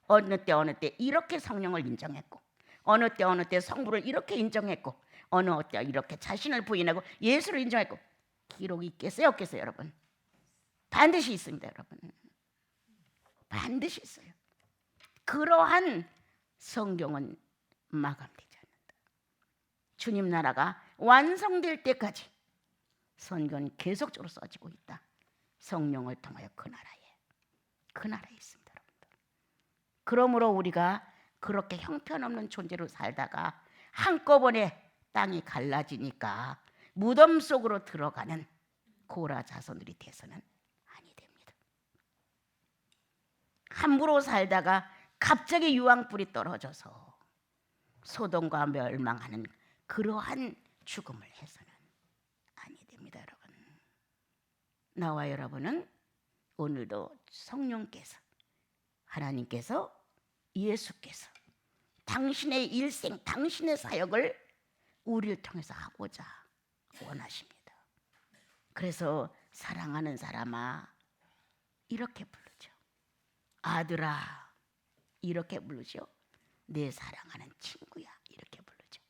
어느 때 이렇게 성령을 인정했고, 어느 때 성부를 이렇게 인정했고, 어느 때 이렇게 자신을 부인하고 예수를 인정했고, 기록이 있겠어요? 없겠어요? 여러분? 반드시 있습니다. 여러분, 반드시 있어요. 그러한 성경은 마감되지 않는다. 주님 나라가 완성될 때까지 성경은 계속적으로 써지고 있다. 성령을 통하여 그 나라에 있습니다. 여러분들. 그러므로 우리가 그렇게 형편없는 존재로 살다가 한꺼번에 땅이 갈라지니까 무덤 속으로 들어가는 고라 자손들이 돼서는 아니 됩니다. 함부로 살다가 갑자기 유황불이 떨어져서 소돔과 멸망하는 그러한 죽음을 해서는 아니 됩니다. 여러분, 나와 여러분은 오늘도 성령께서, 하나님께서, 예수께서 당신의 일생, 당신의 사역을 우리를 통해서 하고자 원하십니다. 그래서 사랑하는 사람아 이렇게 부르죠. 아들아 이렇게 부르죠. 내 사랑하는 친구야 이렇게 부르죠.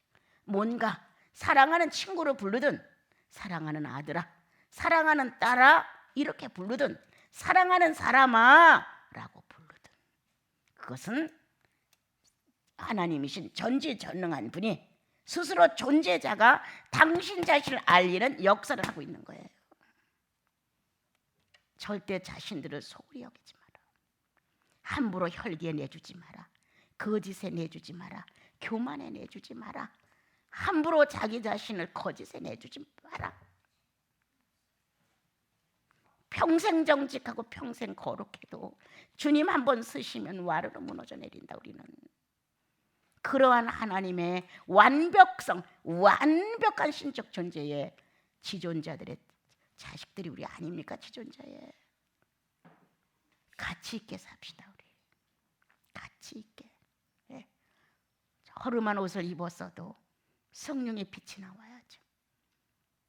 뭔가 사랑하는 친구로 부르든, 사랑하는 아들아, 사랑하는 딸아 이렇게 부르든, 사랑하는 사람아 라고 부르든, 그것은 하나님이신 전지전능한 분이 스스로 존재자가 당신 자신을 알리는 역사를 하고 있는 거예요. 절대 자신들을 소홀히 여기지 마라. 함부로 혈기에 내주지 마라. 거짓에 내주지 마라. 교만에 내주지 마라. 함부로 자기 자신을 거짓에 내주지 마라. 평생 정직하고 평생 거룩해도 주님 한번 쓰시면 와르르 무너져 내린다. 우리는 그러한 하나님의 완벽성, 완벽한 신적 존재의 지존자들의 자식들이 우리 아닙니까? 지존자의 가치 있게 삽시다. 우리 가치 있게. 예. 허름한 옷을 입었어도 성령의 빛이 나와야죠.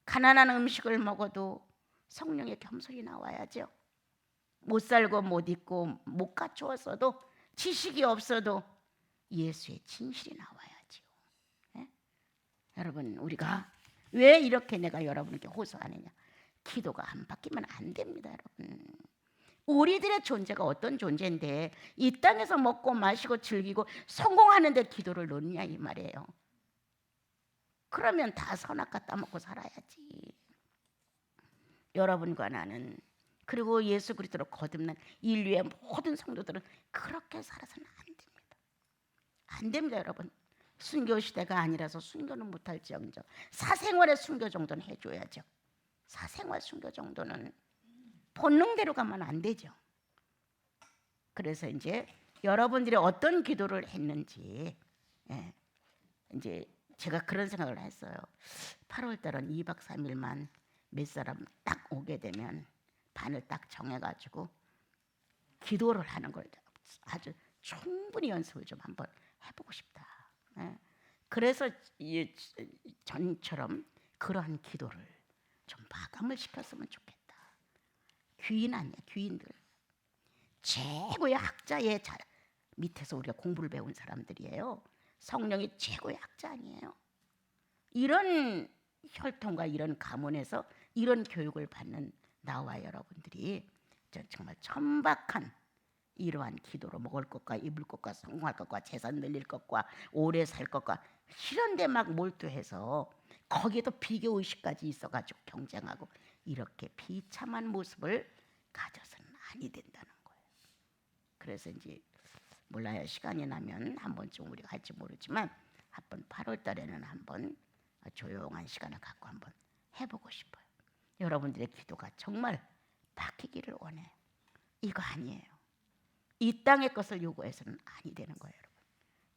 가난한 음식을 먹어도 성령의 겸손이 나와야죠. 못 살고 못 입고 못 갖추었어도, 지식이 없어도 예수의 진실이 나와야죠. 예? 여러분, 우리가 왜 이렇게 내가 여러분께 호소하느냐? 기도가 안 바뀌면 안 됩니다. 여러분, 우리들의 존재가 어떤 존재인데 이 땅에서 먹고 마시고 즐기고 성공하는 데 기도를 넣느냐 이 말이에요. 그러면 다 선악과 따먹고 살아야지. 여러분과 나는 그리고 예수 그리스도로 거듭난 인류의 모든 성도들은 그렇게 살아서는 안 됩니다. 안 됩니다, 여러분. 순교 시대가 아니라서 순교는 못할지언정 사생활의 순교 정도는 해줘야죠. 사생활 순교 정도는 본능대로 가면 안 되죠. 그래서 이제 여러분들이 어떤 기도를 했는지, 이제 제가 그런 생각을 했어요. 8월 달은 2박 3일만 몇 사람 딱 오게 되면 반을 딱 정해가지고 기도를 하는 걸 아주 충분히 연습을 좀 한번 해보고 싶다. 그래서 전처럼 그러한 기도를 좀 마감을 시켰으면 좋겠다. 귀인 아니야, 귀인들. 최고의 학자의 밑에서 우리가 공부를 배운 사람들이에요. 성령이 최고의 학자 아니에요. 이런 혈통과 이런 가문에서 이런 교육을 받는 나와 여러분들이 정말 천박한 이러한 기도로 먹을 것과 입을 것과 성공할 것과 재산 늘릴 것과 오래 살 것과 이런 데 막 몰두해서 거기에도 비교의식까지 있어가지고 경쟁하고 이렇게 비참한 모습을 가져서는 아니 된다는 거예요. 그래서 이제 몰라요. 시간이 나면 한 번쯤 우리가 할지 모르지만 한번 8월 달에는 한번 조용한 시간을 갖고 한번 해보고 싶어요. 여러분들의 기도가 정말 바뀌기를 원해요. 이거 아니에요. 이 땅의 것을 요구해서는 아니 되는 거예요, 여러분.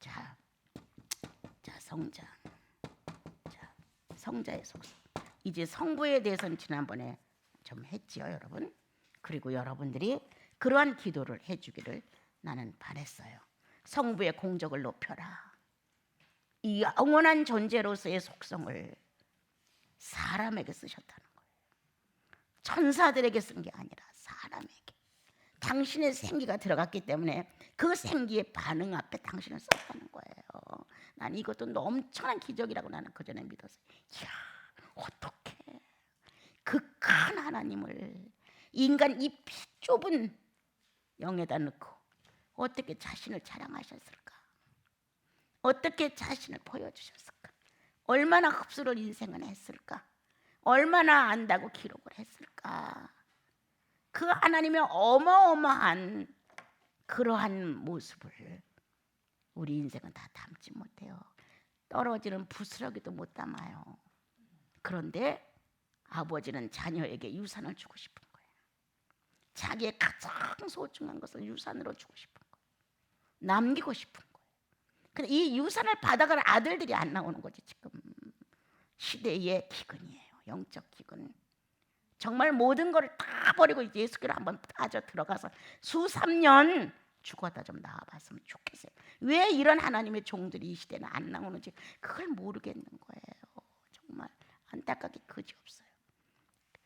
자, 성장. 자, 성자의 속성. 이제 성부에 대해서는 지난번에 좀 했지요, 여러분. 그리고 여러분들이 그러한 기도를 해주기를 나는 바랬어요. 성부의 공적을 높여라. 이 영원한 존재로서의 속성을 사람에게 쓰셨다는 거예요. 천사들에게 쓴 게 아니라 사람에게. 당신의 생기가 들어갔기 때문에 그 생기의 반응 앞에 당신을 썼다는 거예요. 난 이것도 엄청난 기적이라고 나는 그전에 믿었어요. 이야, 어떻게 그 큰 하나님을 인간 이 피 좁은 영에다 넣고 어떻게 자신을 자랑하셨을까? 어떻게 자신을 보여주셨을까? 얼마나 흡수를 인생은 했을까? 얼마나 안다고 기록을 했을까? 그 하나님의 어마어마한 그러한 모습을 우리 인생은 다 담지 못해요. 떨어지는 부스러기도 못 담아요. 그런데 아버지는 자녀에게 유산을 주고 싶은 거예요. 자기의 가장 소중한 것을 유산으로 주고 싶은 거예요. 남기고 싶은 거예요. 근데 이 유산을 받아갈 아들들이 안 나오는 거지. 지금 시대의 기근이에요. 영적 기근. 정말 모든 걸 다 버리고 예수께로 한번 빠져 들어가서 수삼 년 죽었다 좀 나와봤으면 좋겠어요. 왜 이런 하나님의 종들이 이 시대는 안 나오는지 그걸 모르겠는 거예요. 정말 안타깝게 그지없어요.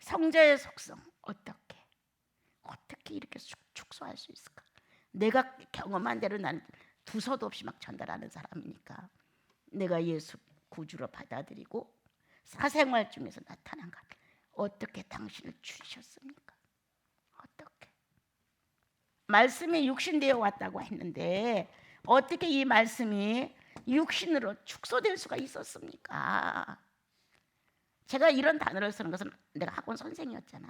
성자의 속성 어떻게 이렇게 축소할 수 있을까? 내가 경험한 대로 난 두서도 없이 막 전달하는 사람이니까 내가 예수 구주로 받아들이고 사생활 중에서 나타난 것 어떻게 당신을 주셨습니까? 어떻게? 말씀이 육신되어 왔다고 했는데 어떻게 이 말씀이 육신으로 축소될 수가 있었습니까? 제가 이런 단어를 쓰는 것은 내가 학원 선생이었잖아.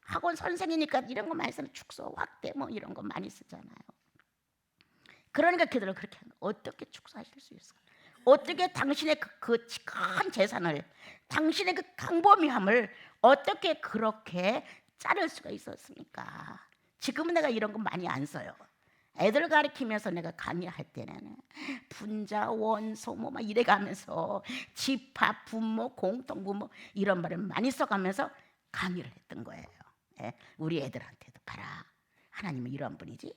학원 선생이니까 이런 거 많이 쓰는 축소, 확대 뭐 이런 거 많이 쓰잖아요. 그러니까 그들을 그렇게 어떻게 축소하실 수 있을까? 어떻게 당신의 그 큰 재산을 당신의 그 강범위함을 어떻게 그렇게 자를 수가 있었습니까? 지금은 내가 이런 거 많이 안 써요. 애들 가르치면서 내가 강의할 때는 분자, 원소 막 이래가면서 집합, 분모, 공통분모 이런 말을 많이 써가면서 강의를 했던 거예요. 우리 애들한테도 봐라. 하나님은 이런 분이지.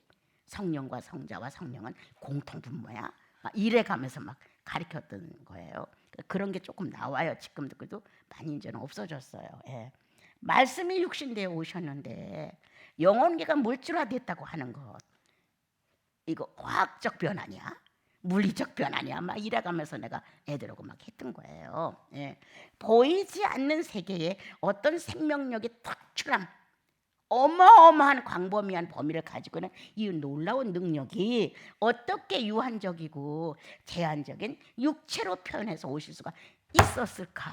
성령과 성자와 성령은 공통분모야. 막 이래가면서 막 가르쳤던 거예요. 그런 게 조금 나와요. 지금도 그래도 많이 이제는 없어졌어요. 말씀이 육신되어 오셨는데 영혼계가 물질화됐다고 하는 것 이거 과학적 변화냐? 물리적 변화냐? 막 이래가면서 내가 애들하고 막 했던 거예요. 보이지 않는 세계에 어떤 생명력의 특출함 어마어마한 광범위한 범위를 가지고 있는 이 놀라운 능력이 어떻게 유한적이고 제한적인 육체로 표현해서 오실 수가 있었을까?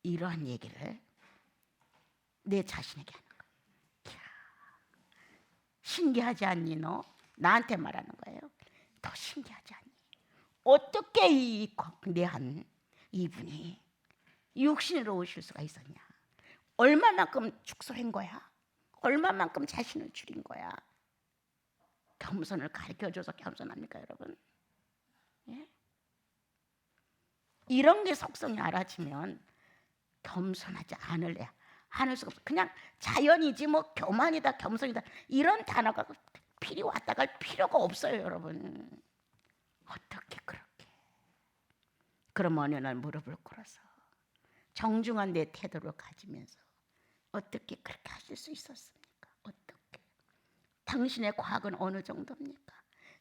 이러한 얘기를 내 자신에게 하는 거야. 이야, 신기하지 않니 너? 나한테 말하는 거예요. 더 신기하지 않니? 어떻게 이 거대한 이분이 육신으로 오실 수가 있었냐? 얼마만큼 축소한 거야? 얼마만큼 자신을 줄인 거야? 겸손을 가르쳐줘서 겸손합니까 여러분? 예? 이런 게 속성이 알아지면 겸손하지 않을 수가 없어. 그냥 자연이지 뭐 교만이다 겸손이다 이런 단어가 필요 왔다 갈 필요가 없어요 여러분. 어떻게 그렇게? 그럼 어느 날 무릎을 꿇어서 정중한 내 태도를 가지면서 어떻게 그렇게 하실 수 있었습니까? 어떻게? 당신의 과학은 어느 정도입니까?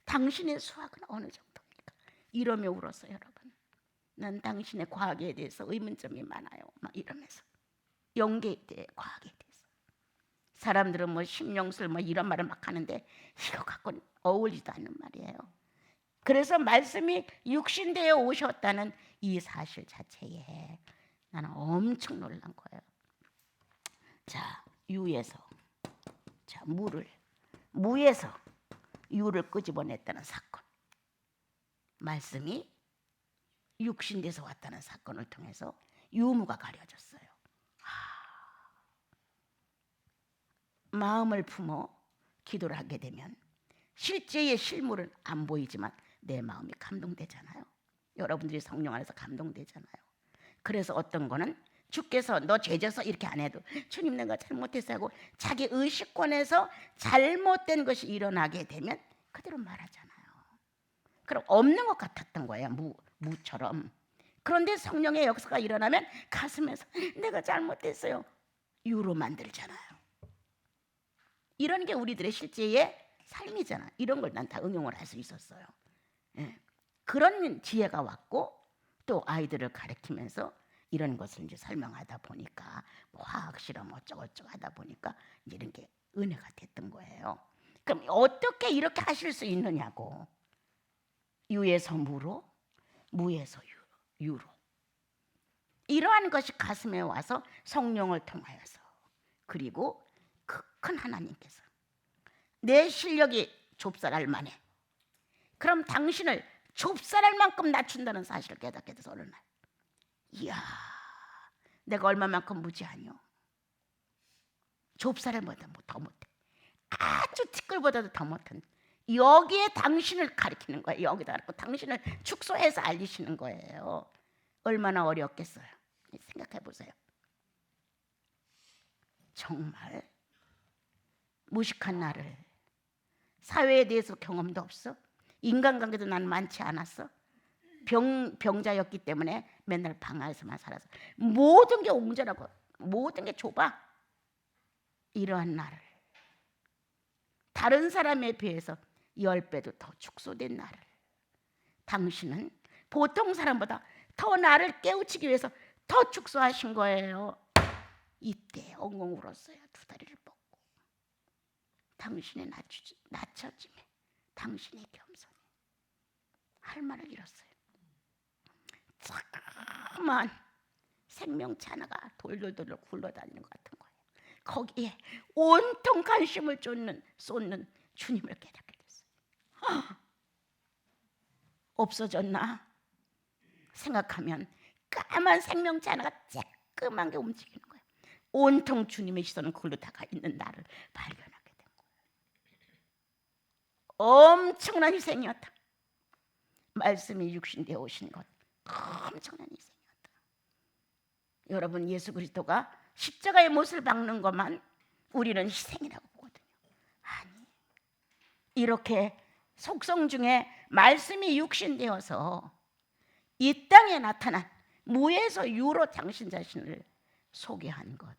당신의 수학은 어느 정도입니까? 이러며 울었어요 여러분. 난 당신의 과학에 대해서 의문점이 많아요. 막 이러면서 영계에 대해 과학에 대해서 사람들은 뭐 심령술 뭐 이런 말을 막 하는데 이거 갖고는 어울리지도 않는 말이에요. 그래서 말씀이 육신되어 오셨다는 이 사실 자체에 나는 엄청 놀란 거예요. 자, 유에서 자 무에서 유를 끄집어냈다는 사건, 말씀이 육신돼서 왔다는 사건을 통해서 유무가 가려졌어요. 마음을 품어 기도를 하게 되면 실제의 실물은 안 보이지만 내 마음이 감동되잖아요. 여러분들이 성령 안에서 감동되잖아요. 그래서 어떤 거는 주께서 너 죄져서 이렇게 안 해도 주님 내가 잘못했어요 하고 자기 의식권에서 잘못된 것이 일어나게 되면 그대로 말하잖아요. 그럼 없는 것 같았던 거예요. 무처럼. 그런데 성령의 역사가 일어나면 가슴에서 내가 잘못했어요 유로 만들잖아요. 이런 게 우리들의 실제의 삶이잖아. 이런 걸 난 다 응용을 할 수 있었어요. 예. 그런 지혜가 왔고 또 아이들을 가르치면서 이런 것을 이제 설명하다 보니까 뭐 화학 실험 어쩌고저쩌고 하다 보니까 이제 이런 게 은혜가 됐던 거예요. 그럼 어떻게 이렇게 하실 수 있느냐고. 유에서 무로, 무에서 유로. 이러한 것이 가슴에 와서 성령을 통하여서 그리고 그 큰 하나님께서 내 실력이 좁쌀할 만해. 그럼 당신을 좁쌀할 만큼 낮춘다는 사실을 깨닫게 돼서 어느 날 이야 내가 얼마만큼 무지하뇨. 좁쌀보다 더 못해. 아주 티끌보다도 더 못한 여기에 당신을 가리키는 거예요. 여기다 가리고 당신을 축소해서 알리시는 거예요. 얼마나 어렵겠어요. 생각해 보세요. 정말 무식한 나를 사회에 대해서 경험도 없어. 인간관계도 난 많지 않았어. 병자였기 때문에 맨날 방 안에서만 살아서 모든 게 옹졸하고 모든 게 좁아. 이러한 나를 다른 사람에 비해서 10배도 더 축소된 나를 당신은 보통 사람보다 더 나를 깨우치기 위해서 더 축소하신 거예요. 이때 엉엉 울었어요. 두 다리를 뻗고 당신의 낮춰짐에 당신의 겸손에 할 말을 잃었어요. 자그마한 생명체 하나가 돌돌돌 굴러다니는 것 같은 거예요. 거기에 온통 관심을 쏟는 주님을 깨닫게 됐어요. 없어졌나 생각하면 까만 생명체 하나가 쬐끄만 게 움직이는 거예요. 온통 주님의 시선은 그걸로 다가 있는 나를 발견하게 된 거예요. 엄청난 희생이었다. 말씀이 육신되어 오신 것 엄청난 희생이었다. 여러분 예수 그리스도가 십자가의 못을 박는 것만 우리는 희생이라고 보거든요. 아니 이렇게 속성 중에 말씀이 육신되어서 이 땅에 나타난 무에서 유로 당신 자신을 소개한 것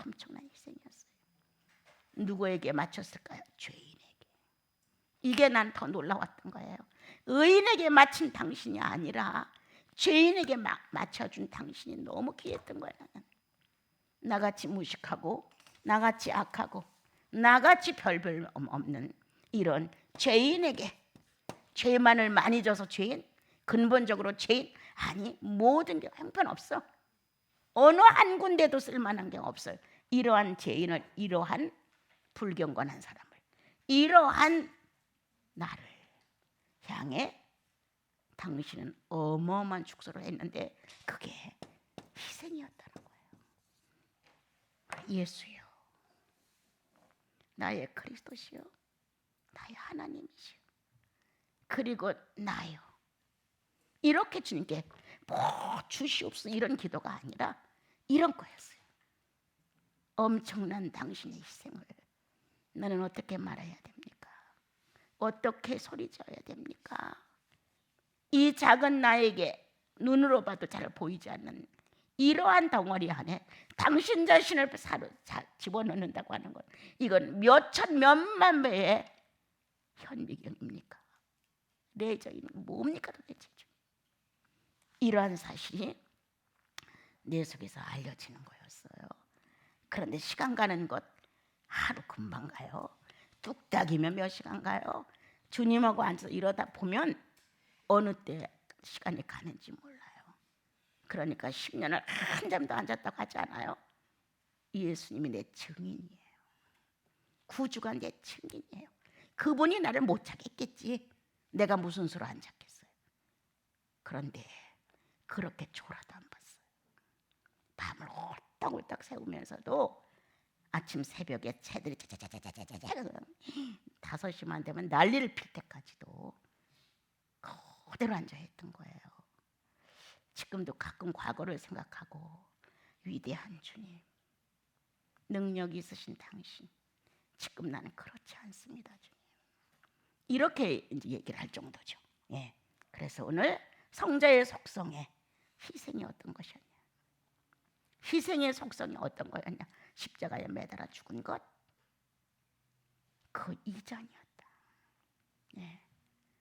엄청난 희생이었어요. 누구에게 맞췄을까요? 죄인에게. 이게 난 더 놀라웠던 거예요. 의인에게 맞춘 당신이 아니라 죄인에게 맞춰준 당신이 너무 귀했던 거예요. 나는 나같이 무식하고 나같이 악하고 나같이 별별 없는 이런 죄인에게 죄만을 많이 져서 죄인, 근본적으로 죄인 아니 모든 게 형편없어. 어느 한 군데도 쓸만한 게 없어요. 이러한 죄인을, 이러한 불경건한 사람을, 이러한 나를 향해 당신은 어마어마한 축소를 했는데 그게 희생이었다는 거예요. 예수요, 나의 그리스도시요, 나의 하나님이시요, 그리고 나요. 이렇게 주님께 뭐 주시옵소서 이런 기도가 아니라 이런 거였어요. 엄청난 당신의 희생을 너는 어떻게 말해야 됩니까? 어떻게 소리져야 됩니까? 이 작은 나에게 눈으로 봐도 잘 보이지 않는 이러한 덩어리 안에 당신 자신을 집어넣는다고 하는 것, 이건 몇천 몇만 배의 현미경입니까? 레저입니까? 뭡니까 도대체? 이러한 사실이 내 속에서 알려지는 거였어요. 그런데 시간 가는 것 하루 금방 가요. 뚝딱이면 몇 시간 가요. 주님하고 앉아서 이러다 보면 어느 때 시간이 가는지 몰라요. 그러니까 10년을 한잠도 안 잤다고 하지 않아요? 예수님이 내 증인이에요. 구주가 내 증인이에요. 그분이 나를 못 찾겠겠지. 내가 무슨 수로 안 찾겠어요. 그런데 그렇게 졸아도 안 봤어요. 밤을 홀딱홀딱 새우면서도 아침 새벽에 새들이 짜자자자자자자 5시만 되면 난리를 필 때까지도 그대로 앉아있던 거예요. 지금도 가끔 과거를 생각하고 위대한 주님, 능력 있으신 당신, 지금 나는 그렇지 않습니다, 주님. 이렇게 이제 얘기를 할 정도죠. 예. 그래서 오늘 성자의 속성에 희생이 어떤 것이었냐? 희생의 속성이 어떤 거였냐? 십자가에 매달아 죽은 것, 그 이전이었다. 예.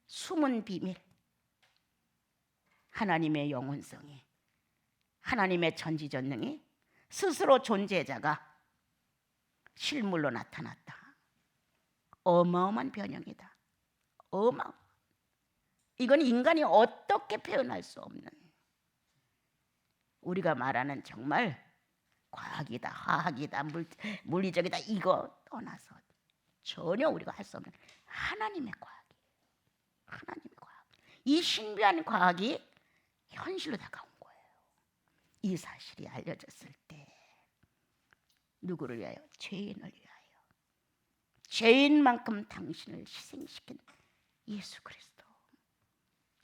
숨은 비밀, 하나님의 영원성이, 하나님의 전지전능이 스스로 존재자가 실물로 나타났다. 어마어마한 변형이다. 이건 인간이 어떻게 표현할 수 없는, 우리가 말하는 정말 과학이다, 화학이다, 물리적이다 이거 떠나서 전혀 우리가 할 수 없는 하나님의 과학이, 하나님의 과학. 이 신비한 과학이 현실로 다가온 거예요. 이 사실이 알려졌을 때 누구를 위하여? 죄인을 위하여. 죄인만큼 당신을 희생시킨 예수 그리스도.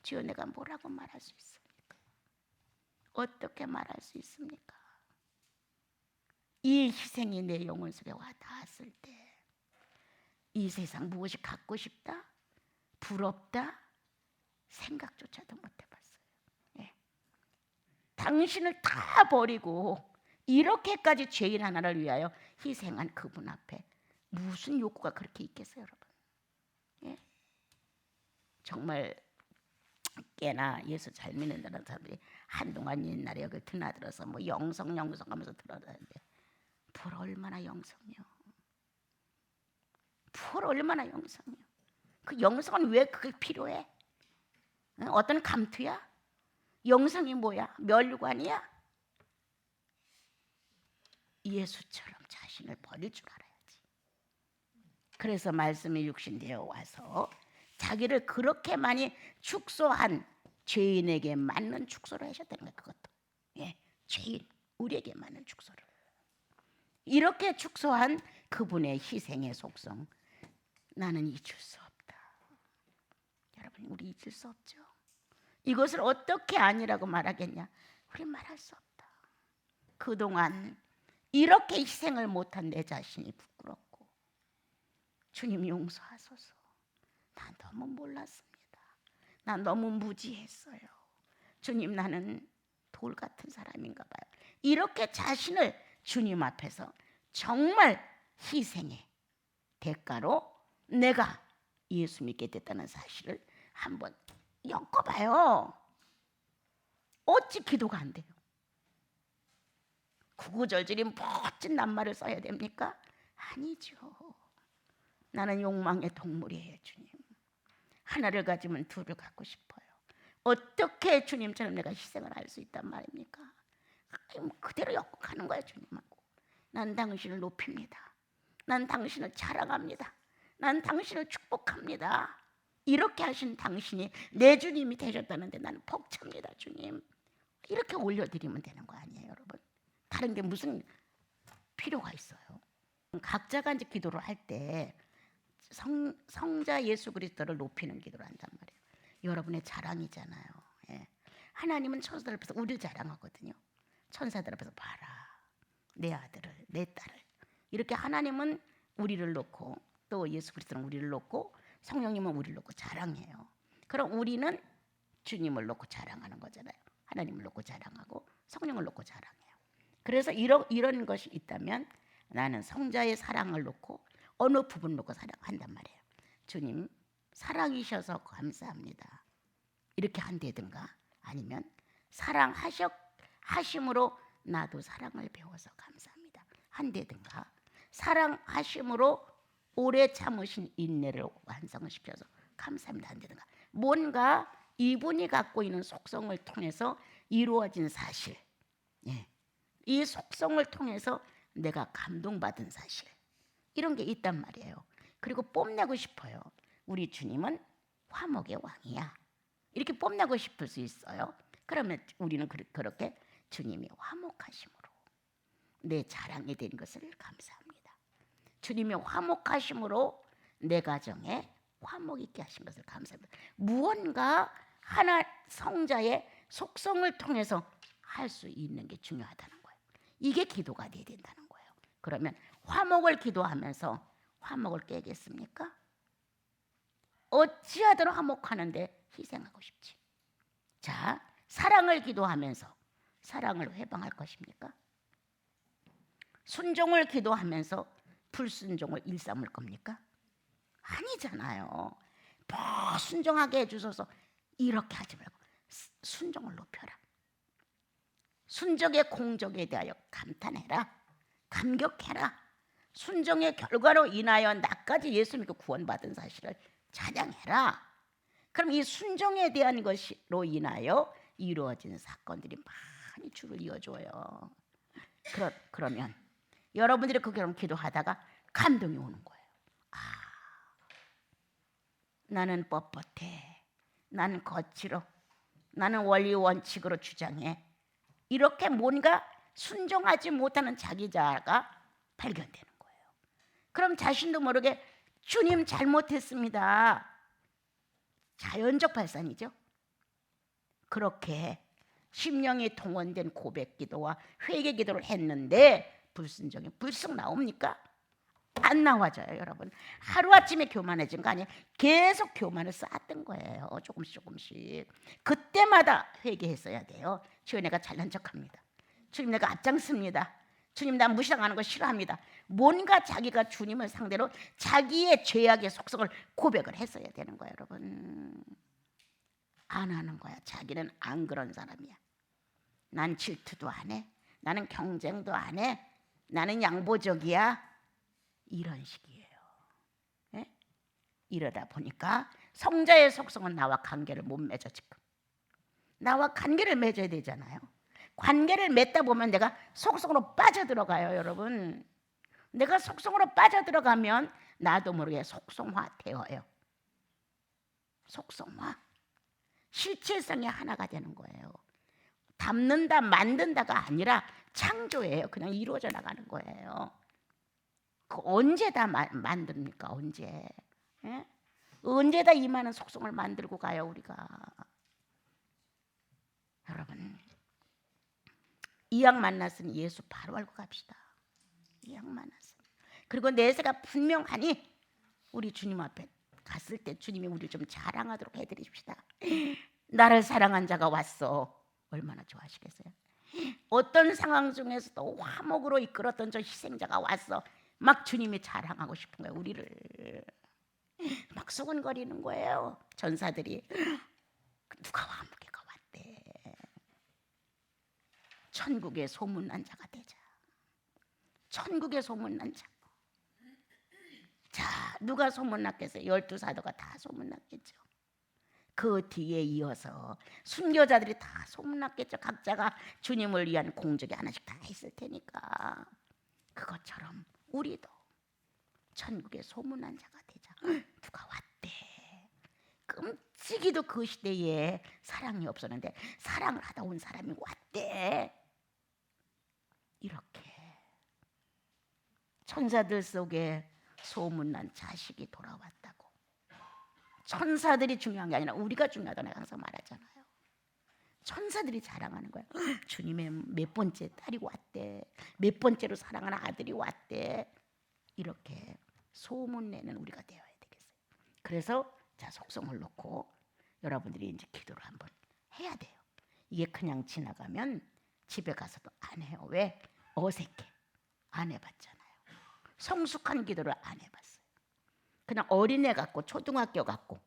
주여, 내가 뭐라고 말할 수 있습니까? 어떻게 말할 수 있습니까? 이 희생이 내 영혼 속에 와 닿았을 때 이 세상 무엇이 갖고 싶다? 부럽다? 생각조차도 못 해봤어요. 예. 당신을 다 버리고 이렇게까지 죄인 하나를 위하여 희생한 그분 앞에 무슨 욕구가 그렇게 있겠어요, 여러분? 예? 정말 꽤나 예수 잘 믿는다는 사람들이 한동안 옛날에 여기 드나들어서 뭐 영성 하면서 들어다니는데 불 얼마나 영성이요? 불 얼마나 영성이요? 그 영성은 왜 그게 필요해? 어떤 감투야? 영성이 뭐야? 멸관이야? 예수처럼 자신을 버릴 줄 알아야지. 그래서 말씀이 육신되어 와서 자기를 그렇게 많이 축소한 죄인에게 맞는 축소를 하셨다는 거예요. 그것도 죄인, 우리에게 맞는 축소를. 이렇게 축소한 그분의 희생의 속성, 나는 잊을 수 없다. 여러분, 우리 잊을 수 없죠. 이것을 어떻게 아니라고 말하겠냐? 우리 말할 수 없다. 그동안 이렇게 희생을 못한 내 자신이 부끄럽고, 주님 용서하소서. 난 너무 몰랐습니다. 난 너무 무지했어요. 주님, 나는 돌 같은 사람인가 봐요. 이렇게 자신을 주님 앞에서 정말 희생의 대가로 내가 예수 믿게 됐다는 사실을 한번 엮어봐요. 어찌 기도가 안 돼요? 구구절절히 멋진 낱말을 써야 됩니까? 아니죠. 나는 욕망의 동물이에요, 주님. 하나를 가지면 둘을 갖고 싶어요. 어떻게 주님처럼 내가 희생을 할 수 있단 말입니까? 그대로 엮고 가는 거야. 주님하고 난 당신을 높입니다. 난 당신을 자랑합니다. 난 당신을 축복합니다. 이렇게 하신 당신이 내 주님이 되셨다는데 나는 벅찹니다. 주님, 이렇게 올려드리면 되는 거 아니에요, 여러분? 다른 게 무슨 필요가 있어요? 각자가 이제 기도를 할 때 성자 예수 그리스도를 높이는 기도를 한단 말이에요. 여러분의 자랑이잖아요. 예. 하나님은 천사들 앞에서 우리를 자랑하거든요. 천사들 앞에서 봐라, 내 아들을, 내 딸을. 이렇게 하나님은 우리를 놓고, 또 예수 그리스도는 우리를 놓고, 성령님은 우리를 놓고 자랑해요. 그럼 우리는 주님을 놓고 자랑하는 거잖아요. 하나님을 놓고 자랑하고 성령을 놓고 자랑해요. 그래서 이런 것이 있다면 나는 성자의 사랑을 놓고 어느 부분 놓고 사랑한단 말이에요. 주님 사랑이셔서 감사합니다. 이렇게 한다든가, 아니면 사랑하심으로 나도 사랑을 배워서 감사합니다 한다든가, 사랑하심으로 오래 참으신 인내를 완성시켜서 감사합니다 한다든가, 뭔가 이분이 갖고 있는 속성을 통해서 이루어진 사실, 이 속성을 통해서 내가 감동받은 사실, 이런 게 있단 말이에요. 그리고 뽐내고 싶어요. 우리 주님은 화목의 왕이야, 이렇게 뽐내고 싶을 수 있어요. 그러면 우리는 그렇게 주님이 화목하심으로 내 자랑이 된 것을 감사합니다. 주님이 화목하심으로 내 가정에 화목 있게 하신 것을 감사합니다. 무언가 하나 성자의 속성을 통해서 할 수 있는 게 중요하다는 거예요. 이게 기도가 돼야 된다는 거예요. 그러면 화목을 기도하면서 화목을 깨겠습니까? 어찌하도록 화목하는데 희생하고 싶지. 자, 사랑을 기도하면서 사랑을 회방할 것입니까? 순종을 기도하면서 불순종을 일삼을 겁니까? 아니잖아요. 더 순종하게 해주셔서 이렇게 하지 말고 순종을 높여라. 순종의 공적에 대하여 감탄해라. 감격해라. 순종의 결과로 인하여 나까지 예수 믿고 구원받은 사실을 찬양해라. 그럼 이 순종에 대한 것으로 인하여 이루어진 사건들이 많이 줄을 이어줘요. 그러면 여러분들이 그렇게 기도하다가 감동이 오는 거예요. 나는 뻣뻣해, 나는 거칠어, 나는 원리 원칙으로 주장해. 이렇게 뭔가 순종하지 못하는 자기 자아가 발견되는 거예요. 그럼 자신도 모르게 주님 잘못했습니다, 자연적 발산이죠. 그렇게 심령이 동원된 고백 기도와 회개 기도를 했는데 불순종이 불쑥 나옵니까? 안 나와져요, 여러분. 하루아침에 교만해진 거 아니에요. 계속 교만을 쌓았던 거예요. 조금씩. 그때마다 회개했어야 돼요. 주님, 내가 잘난 척합니다. 주님, 내가 앞장섭니다. 주님, 나 무시당하는 거 싫어합니다. 뭔가 자기가 주님을 상대로 자기의 죄악의 속성을 고백을 했어야 되는 거예요, 여러분. 안 하는 거야. 자기는 안 그런 사람이야. 난 질투도 안 해. 나는 경쟁도 안 해. 나는 양보적이야. 이런 식이에요. 예? 이러다 보니까 성자의 속성은 나와 관계를 못 맺어. 지금 나와 관계를 맺어야 되잖아요. 관계를 맺다 보면 내가 속성으로 빠져들어가요, 여러분. 내가 속성으로 빠져들어가면 나도 모르게 속성화 되어요. 속성화. 실체성이 하나가 되는 거예요. 담는다, 만든다가 아니라 창조예요. 그냥 이루어져 나가는 거예요. 언제 다 만듭니까? 언제? 예? 언제 다 이 많은 속성을 만들고 가요, 우리가. 여러분, 이왕 만났으니 예수 바로 알고 갑시다. 이왕 만났으니. 그리고 내세가 분명하니 우리 주님 앞에 갔을 때 주님이 우리를 좀 자랑하도록 해드립시다. 나를 사랑한 자가 왔어. 얼마나 좋아하시겠어요? 어떤 상황 중에서도 화목으로 이끌었던 저 희생자가 왔어. 막 주님이 자랑하고 싶은 거예요. 우리를 막 수근거리는 거예요. 전사들이 누가 화목이가 왔대. 천국의 소문난 자가 되자. 천국의 소문난 자. 자, 누가 소문났겠어요? 12 사도가 다 소문났겠죠. 그 뒤에 이어서 순교자들이 다 소문났겠죠. 각자가 주님을 위한 공적이 하나씩 다 있을 테니까. 그것처럼 우리도 천국에 소문난 자가 되자. 누가 왔대. 끔찍이도 그 시대에 사랑이 없었는데 사랑을 하다 온 사람이 왔대. 이렇게 천사들 속에 소문난 자식이 돌아왔다고. 천사들이 중요한 게 아니라 우리가 중요하다고 내가 항상 말하잖아요. 천사들이 자랑하는 거예요. 주님의 몇 번째 딸이 왔대. 몇 번째로 사랑하는 아들이 왔대. 이렇게 소문내는 우리가 되어야 되겠어요. 그래서 자, 속성을 놓고 여러분들이 이제 기도를 한번 해야 돼요. 이게 그냥 지나가면 집에 가서도 안 해요. 왜? 어색해. 안 해봤잖아요. 성숙한 기도를 안 해봤어요. 그냥 어린애 같고 초등학교 같고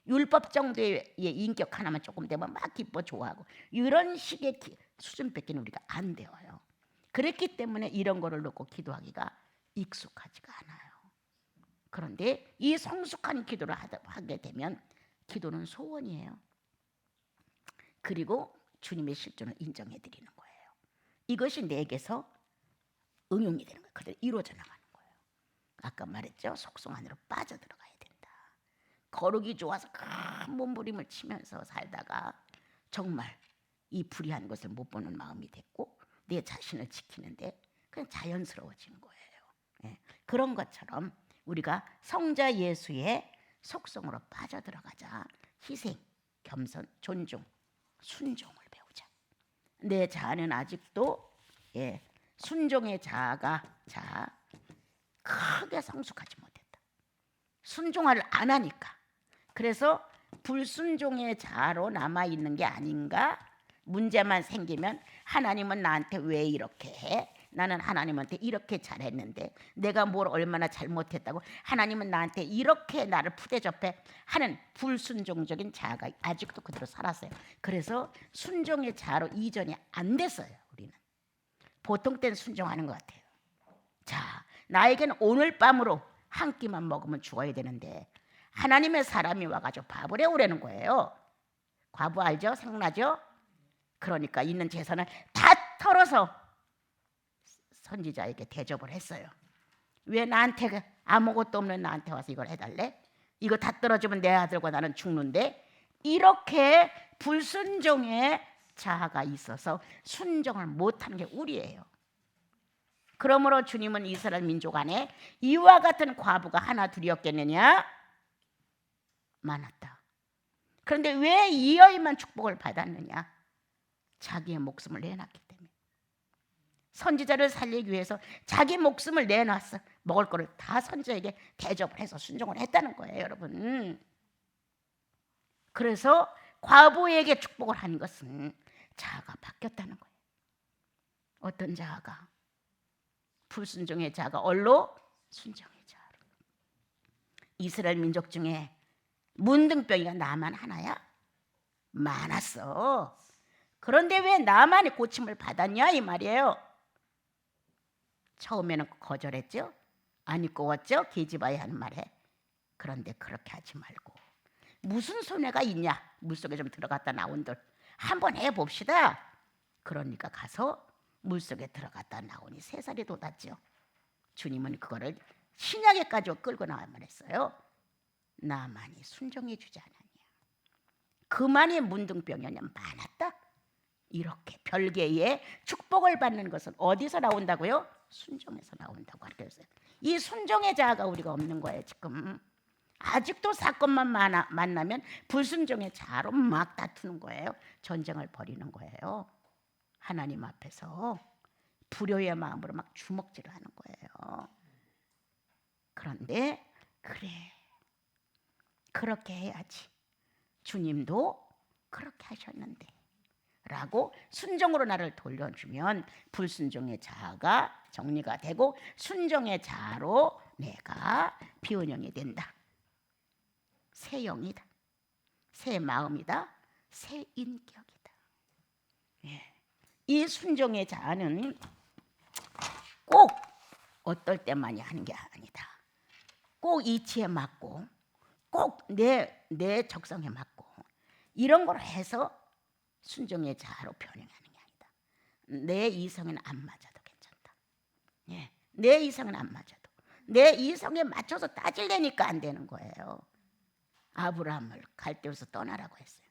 율법 정도의 인격 하나만 조금 되면 막 기뻐 좋아하고 이런 식의 수준밖에는 우리가 안 되어요. 그렇기 때문에 이런 거를 놓고 기도하기가 익숙하지가 않아요. 그런데 이 성숙한 기도를 하게 되면 기도는 소원이에요. 그리고 주님의 실존을 인정해 드리는 거예요. 이것이 내게서 응용이 되는 거예요. 그대로 이루어져 나가는 거예요. 아까 말했죠. 속성 안으로 빠져들어가야 된다. 거룩이 좋아서 큰 몸부림을 치면서 살다가 정말 이 불의한 것을 못 보는 마음이 됐고 내 자신을 지키는데 그냥 자연스러워지는 거예요. 예. 그런 것처럼 우리가 성자 예수의 속성으로 빠져들어가자. 희생, 겸손, 존중, 순종을 배우자. 내 자아는 아직도 순종의 자아가 크게 성숙하지 못했다. 순종을 안 하니까. 그래서 불순종의 자아로 남아있는 게 아닌가. 문제만 생기면 하나님은 나한테 왜 이렇게 해? 나는 하나님한테 이렇게 잘했는데 내가 뭘 얼마나 잘못했다고 하나님은 나한테 이렇게 나를 푸대접해 하는 불순종적인 자아가 아직도 그대로 살았어요. 그래서 순종의 자아로 이전이 안 됐어요. 우리는 보통 때는 순종하는 것 같아요. 자, 나에겐 오늘 밤으로 한 끼만 먹으면 죽어야 되는데 하나님의 사람이 와가지고 밥을 해오라는 거예요. 과부 알죠? 생각나죠? 그러니까 있는 재산을 다 털어서 선지자에게 대접을 했어요. 왜 나한테 아무것도 없는 나한테 와서 이걸 해달래? 이거 다 떨어지면 내 아들과 나는 죽는데. 이렇게 불순종의 자아가 있어서 순종을 못하는 게 우리예요. 그러므로 주님은 이스라엘 민족 안에 이와 같은 과부가 하나 둘이었겠느냐? 많았다. 그런데 왜 이 여인만 축복을 받았느냐? 자기의 목숨을 내놨기 때문에. 선지자를 살리기 위해서 자기 목숨을 내놨어. 먹을 거를 다 선지자에게 대접을 해서 순종을 했다는 거예요, 여러분. 그래서 과부에게 축복을 한 것은 자아가 바뀌었다는 거예요. 어떤 자아가? 불순종의 자아가 얼로 순종의 자아로. 이스라엘 민족 중에 문둥병이가 나만 하나야? 많았어. 그런데 왜 나만이 고침을 받았냐 이 말이에요. 처음에는 거절했죠. 안 입고 왔죠. 계집아야 하는 말에. 그런데 그렇게 하지 말고 무슨 손해가 있냐. 물속에 좀 들어갔다 나온들 한번 해봅시다. 그러니까 가서 물속에 들어갔다 나오니 3살이 돋았죠. 주님은 그거를 신약에까지 끌고 나와만 했어요. 나만이 순종해 주지 않았냐. 그만이 문둥병이었냐. 많았다. 이렇게 별개의 축복을 받는 것은 어디서 나온다고요? 순종에서 나온다고 가르쳤어요. 이 순종의 자아가 우리가 없는 거예요. 지금 아직도 사건만 만나면 불순종의 자아로 막 다투는 거예요. 전쟁을 벌이는 거예요. 하나님 앞에서 불효의 마음으로 막 주먹질을 하는 거예요. 그런데 그래, 그렇게 해야지. 주님도 그렇게 하셨는데 라고 순종으로 나를 돌려주면 불순종의 자아가 정리가 되고 순종의 자아로 내가 비운영이 된다. 새 영이다. 새 마음이다. 새 인격이다. 이 순종의 자아는 꼭 어떨 때만이 하는 게 아니다. 꼭 이치에 맞고 꼭 내 적성에 맞고 이런 걸 해서 순종의 자아로 변형하는 게 아니다. 내 이성에는 안 맞아도 괜찮다. 예, 내 이성은 안 맞아도 내 이성에 맞춰서 따지려니까 안 되는 거예요. 아브라함을 갈대에서 떠나라고 했어요.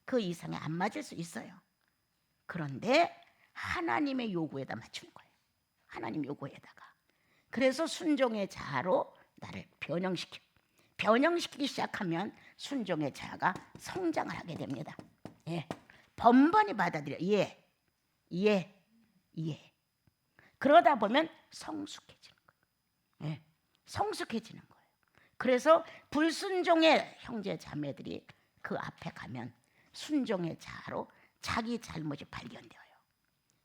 그 이성에 안 맞을 수 있어요. 그런데 하나님의 요구에다 맞추는 거예요. 하나님 요구에다가. 그래서 순종의 자아로 나를 변형시키기 시작하면 순종의 자아가 성장을 하게 됩니다. 예, 번번이 받아들여. 예. 그러다 보면 성숙해지는 거예요. 예, 성숙해지는 거예요. 그래서 불순종의 형제 자매들이 그 앞에 가면 순종의 자아로 자기 잘못이 발견되어요.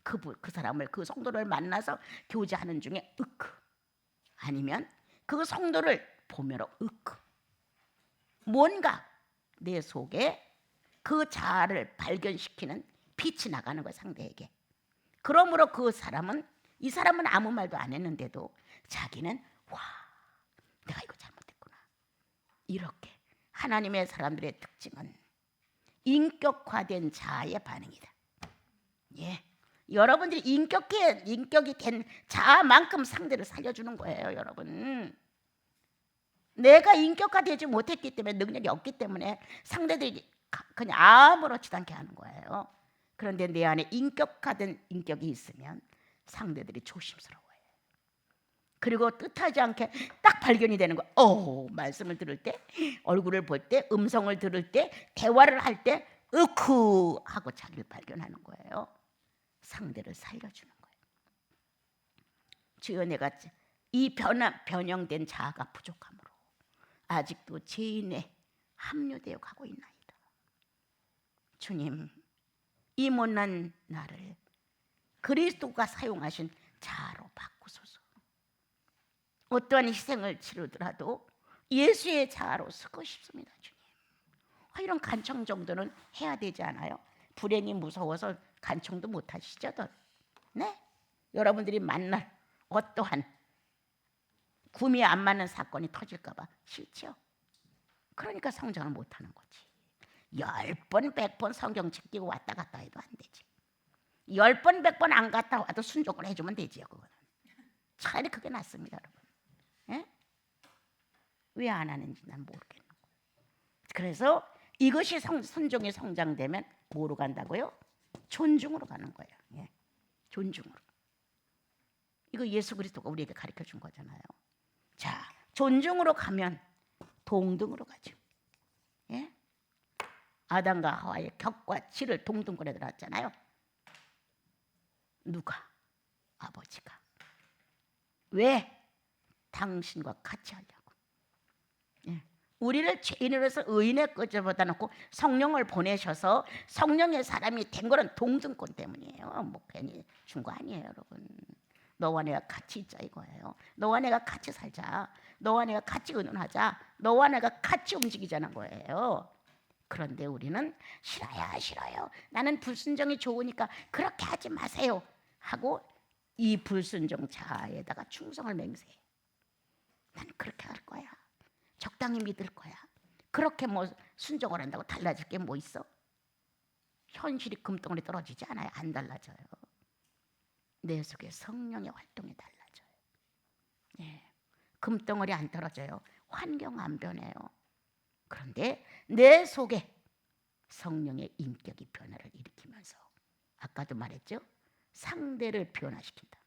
그 사람을, 그 성도를 만나서 교제하는 중에 아니면 그 성도를 보면서 뭔가 내 속에 그 자아를 발견시키는 빛이 나가는 거예요, 상대에게. 그러므로 이 사람은 아무 말도 안 했는데도 자기는 와, 내가 이거 잘못했구나. 이렇게 하나님의 사람들의 특징은 인격화된 자아의 반응이다. 예, 여러분들이 인격이 된 자아만큼 상대를 살려주는 거예요, 여러분. 내가 인격화되지 못했기 때문에, 능력이 없기 때문에 상대들이 그냥 아무렇지도 않게 하는 거예요. 그런데 내 안에 인격화된 인격이 있으면 상대들이 조심스러워요. 그리고 뜻하지 않게 딱 발견이 되는 거예요. 말씀을 들을 때, 얼굴을 볼 때, 음성을 들을 때, 대화를 할 때 하고 자기를 발견하는 거예요. 상대를 살려주는 거예요. 주여, 내가 이 변형된 자아가 부족함으로 아직도 죄인에 합류되어 가고 있나이다. 주님, 이 못난 나를 그리스도가 사용하신 자아로 바꾸소서. 어떠한 희생을 치르더라도 예수의 자아로 쓰고 싶습니다, 주님. 이런 간청 정도는 해야 되지 않아요? 불행이 무서워서 간청도 못 하시죠? 네? 여러분들이 만날 어떠한 구미 안 맞는 사건이 터질까 봐 싫죠? 그러니까 성장을 못 하는 거지. 10번 100번 성경 책 끼고 왔다 갔다 해도 안 되지. 10번 100번 안 갔다 와도 순종을 해주면 되지요. 그거는 차라리 그게 낫습니다, 여러분. 예? 왜 안 하는지 난 모르겠는 거예요. 그래서 이것이 순종이 성장되면 뭐로 간다고요? 존중으로 가는 거예요. 예. 존중으로. 이거 예수 그리스도가 우리에게 가르쳐 준 거잖아요. 자, 존중으로 가면 동등으로 가죠. 예? 아담과 하와의 격과 치를 동등권에 들어왔잖아요. 누가? 아버지가. 왜? 당신과 같이 하려고. 예. 우리를 죄인으로서 의인의 끄집어다 놓고 성령을 보내셔서 성령의 사람이 된 거는 동등권 때문이에요. 뭐 괜히 준 거 아니에요, 여러분. 너와 내가 같이 있자 이거예요. 너와 내가 같이 살자. 너와 내가 같이 의논하자. 너와 내가 같이 움직이자는 거예요. 그런데 우리는 싫어요. 나는 불순종이 좋으니까 그렇게 하지 마세요 하고 이 불순종 자아에다가 충성을 맹세해. 나는 그렇게 할 거야. 적당히 믿을 거야. 그렇게 뭐 순종을 한다고 달라질 게 뭐 있어? 현실이 금덩어리 떨어지지 않아요. 안 달라져요. 내 속에 성령의 활동이 달라져요. 예. 금덩어리 안 떨어져요. 환경 안 변해요. 그런데 내 속에 성령의 인격이 변화를 일으키면서 아까도 말했죠. 상대를 변화시킨다.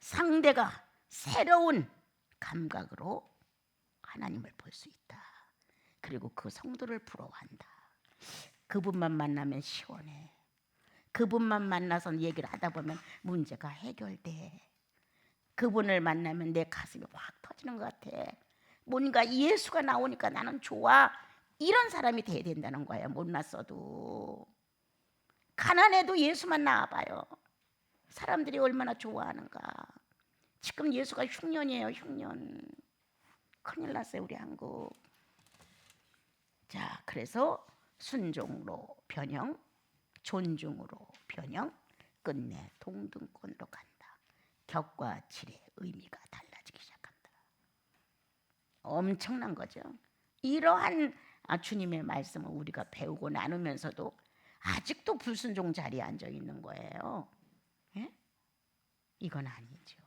상대가 새로운 감각으로 하나님을 볼 수 있다. 그리고 그 성도를 부러워한다. 그분만 만나면 시원해. 그분만 만나서 얘기를 하다 보면 문제가 해결돼. 그분을 만나면 내 가슴이 확 터지는 것 같아. 뭔가 예수가 나오니까 나는 좋아. 이런 사람이 돼야 된다는 거예요. 못났어도. 가난해도 예수만 나와봐요. 사람들이 얼마나 좋아하는가. 지금 예수가 흉년이에요. 흉년. 큰일 났어요, 우리 한국. 자, 그래서 순종으로 변형, 존중으로 변형, 끝내 동등권으로 간다. 격과 질의 의미가 달라지기 시작한다. 엄청난 거죠. 이러한 주님의 말씀을 우리가 배우고 나누면서도 아직도 불순종 자리에 앉아 있는 거예요. 예? 이건 아니죠.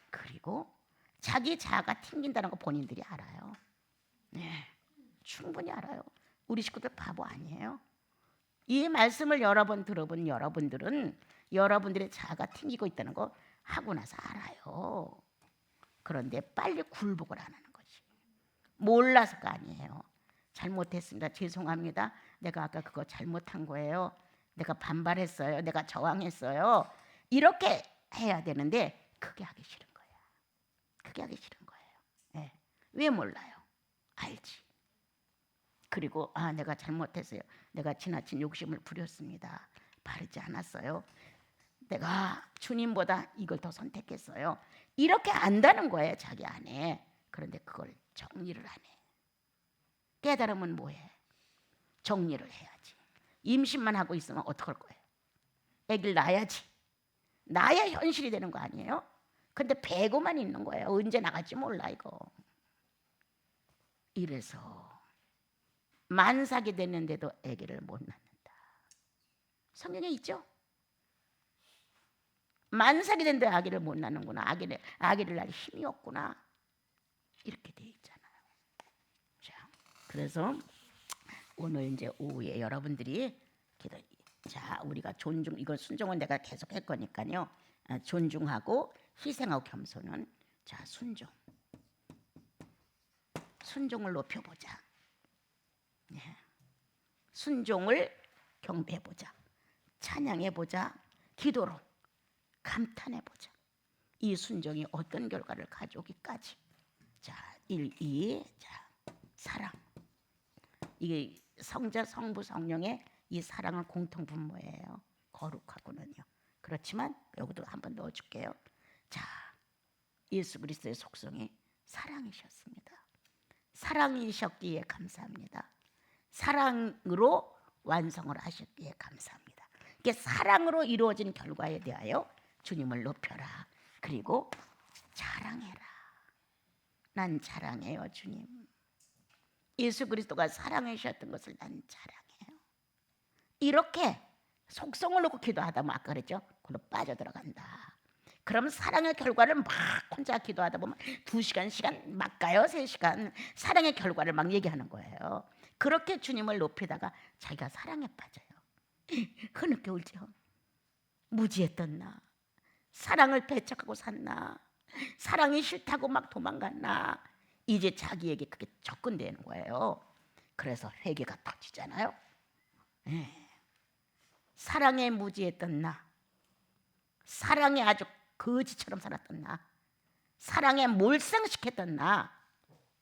그리고 자기 자아가 튕긴다는 거 본인들이 알아요. 네, 충분히 알아요. 우리 식구들 바보 아니에요. 이 말씀을 여러 번 들어본 여러분들은 여러분들의 자아가 튕기고 있다는 거 하고 나서 알아요. 그런데 빨리 굴복을 안 하는 거지. 몰라서가 아니에요. 잘못했습니다. 죄송합니다. 내가 아까 그거 잘못한 거예요. 내가 반발했어요. 내가 저항했어요. 이렇게 해야 되는데 그게 하기 싫은 거예요. 그게 하기 싫은 거예요. 네. 왜 몰라요? 알지. 그리고 내가 잘못했어요. 내가 지나친 욕심을 부렸습니다. 바르지 않았어요. 내가 주님보다 이걸 더 선택했어요. 이렇게 안다는 거예요. 자기 안에. 그런데 그걸 정리를 안 해. 깨달으면 뭐해? 정리를 해야지. 임신만 하고 있으면 어떡할 거예요? 아기를 낳아야지. 낳아야 현실이 되는 거 아니에요? 근데 배고만 있는 거예요. 언제 나갈지 몰라 이거. 이래서 만삭이 됐는데도 아기를 못 낳는다. 성경에 있죠? 만삭이 됐는데 아기를 못 낳는구나. 아기를 낳을 힘이 없구나. 이렇게 돼 있잖아요. 자, 그래서 오늘 이제 오후에 여러분들이 기도. 자, 우리가 존중, 이걸 순종은 내가 계속 할 거니까요. 존중하고 희생하고 겸손은 자 순종을 높여보자. 네. 순종을 경배해보자. 찬양해보자. 기도로 감탄해보자. 이 순종이 어떤 결과를 가져오기까지. 자, 1, 2. 자, 사랑. 이게 성자, 성부, 성령의 이 사랑은 공통 분모예요. 거룩하고는요. 그렇지만 여기도 한번 넣어줄게요. 자, 예수 그리스도의 속성이 사랑이셨습니다. 사랑이셨기에 감사합니다. 사랑으로 완성을 하셨기에 감사합니다. 이게 사랑으로 이루어진 결과에 대하여 주님을 높여라. 그리고 자랑해라. 난 자랑해요, 주님. 예수 그리스도가 사랑하셨던 것을 난 자랑해요. 이렇게 속성을 놓고 기도하다 보면 아까 그랬죠? 그걸로 빠져들어간다. 그럼 사랑의 결과를 막 혼자 기도하다 보면 2시간 막 가요. 3시간 사랑의 결과를 막 얘기하는 거예요. 그렇게 주님을 높이다가 자기가 사랑에 빠져요. 흐느껴 울죠. 무지했던 나, 사랑을 배척하고 샀나, 사랑이 싫다고 막 도망갔나. 이제 자기에게 그게 접근되는 거예요. 그래서 회개가 터지잖아요. 네. 사랑에 무지했던 나, 사랑에 아주 거지처럼 살았던 나, 사랑에 몰생시켰던 나,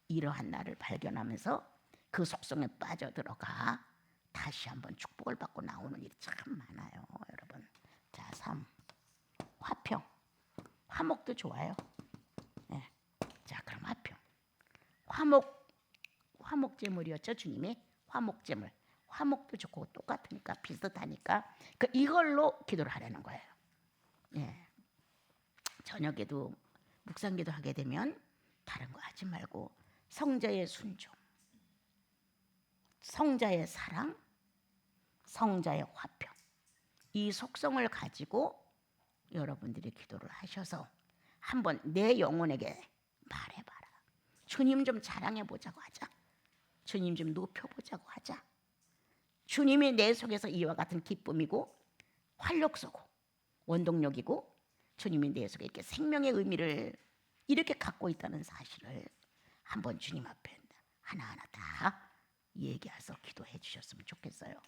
이러한 나를 발견하면서 그 속성에 빠져들어가 다시 한번 축복을 받고 나오는 일이 참 많아요, 여러분. 자, 3. 화평. 화목도 좋아요. 네. 자, 그럼 화평. 화목제물이었죠, 주님이. 화목제물. 화목도 좋고 똑같으니까 비슷하니까 이걸로 기도를 하라는 거예요. 예. 저녁에도 묵상기도 하게 되면 다른 거 하지 말고 성자의 순종, 성자의 사랑, 성자의 화평, 이 속성을 가지고 여러분들이 기도를 하셔서 한번 내 영혼에게 말해봐라. 주님 좀 자랑해보자고 하자. 주님 좀 높여보자고 하자. 주님이 내 속에서 이와 같은 기쁨이고 활력소고 원동력이고 주님이 내 속에 이렇게 생명의 의미를 이렇게 갖고 있다는 사실을 한번 주님 앞에 하나하나 다 얘기해서 기도해 주셨으면 좋겠어요.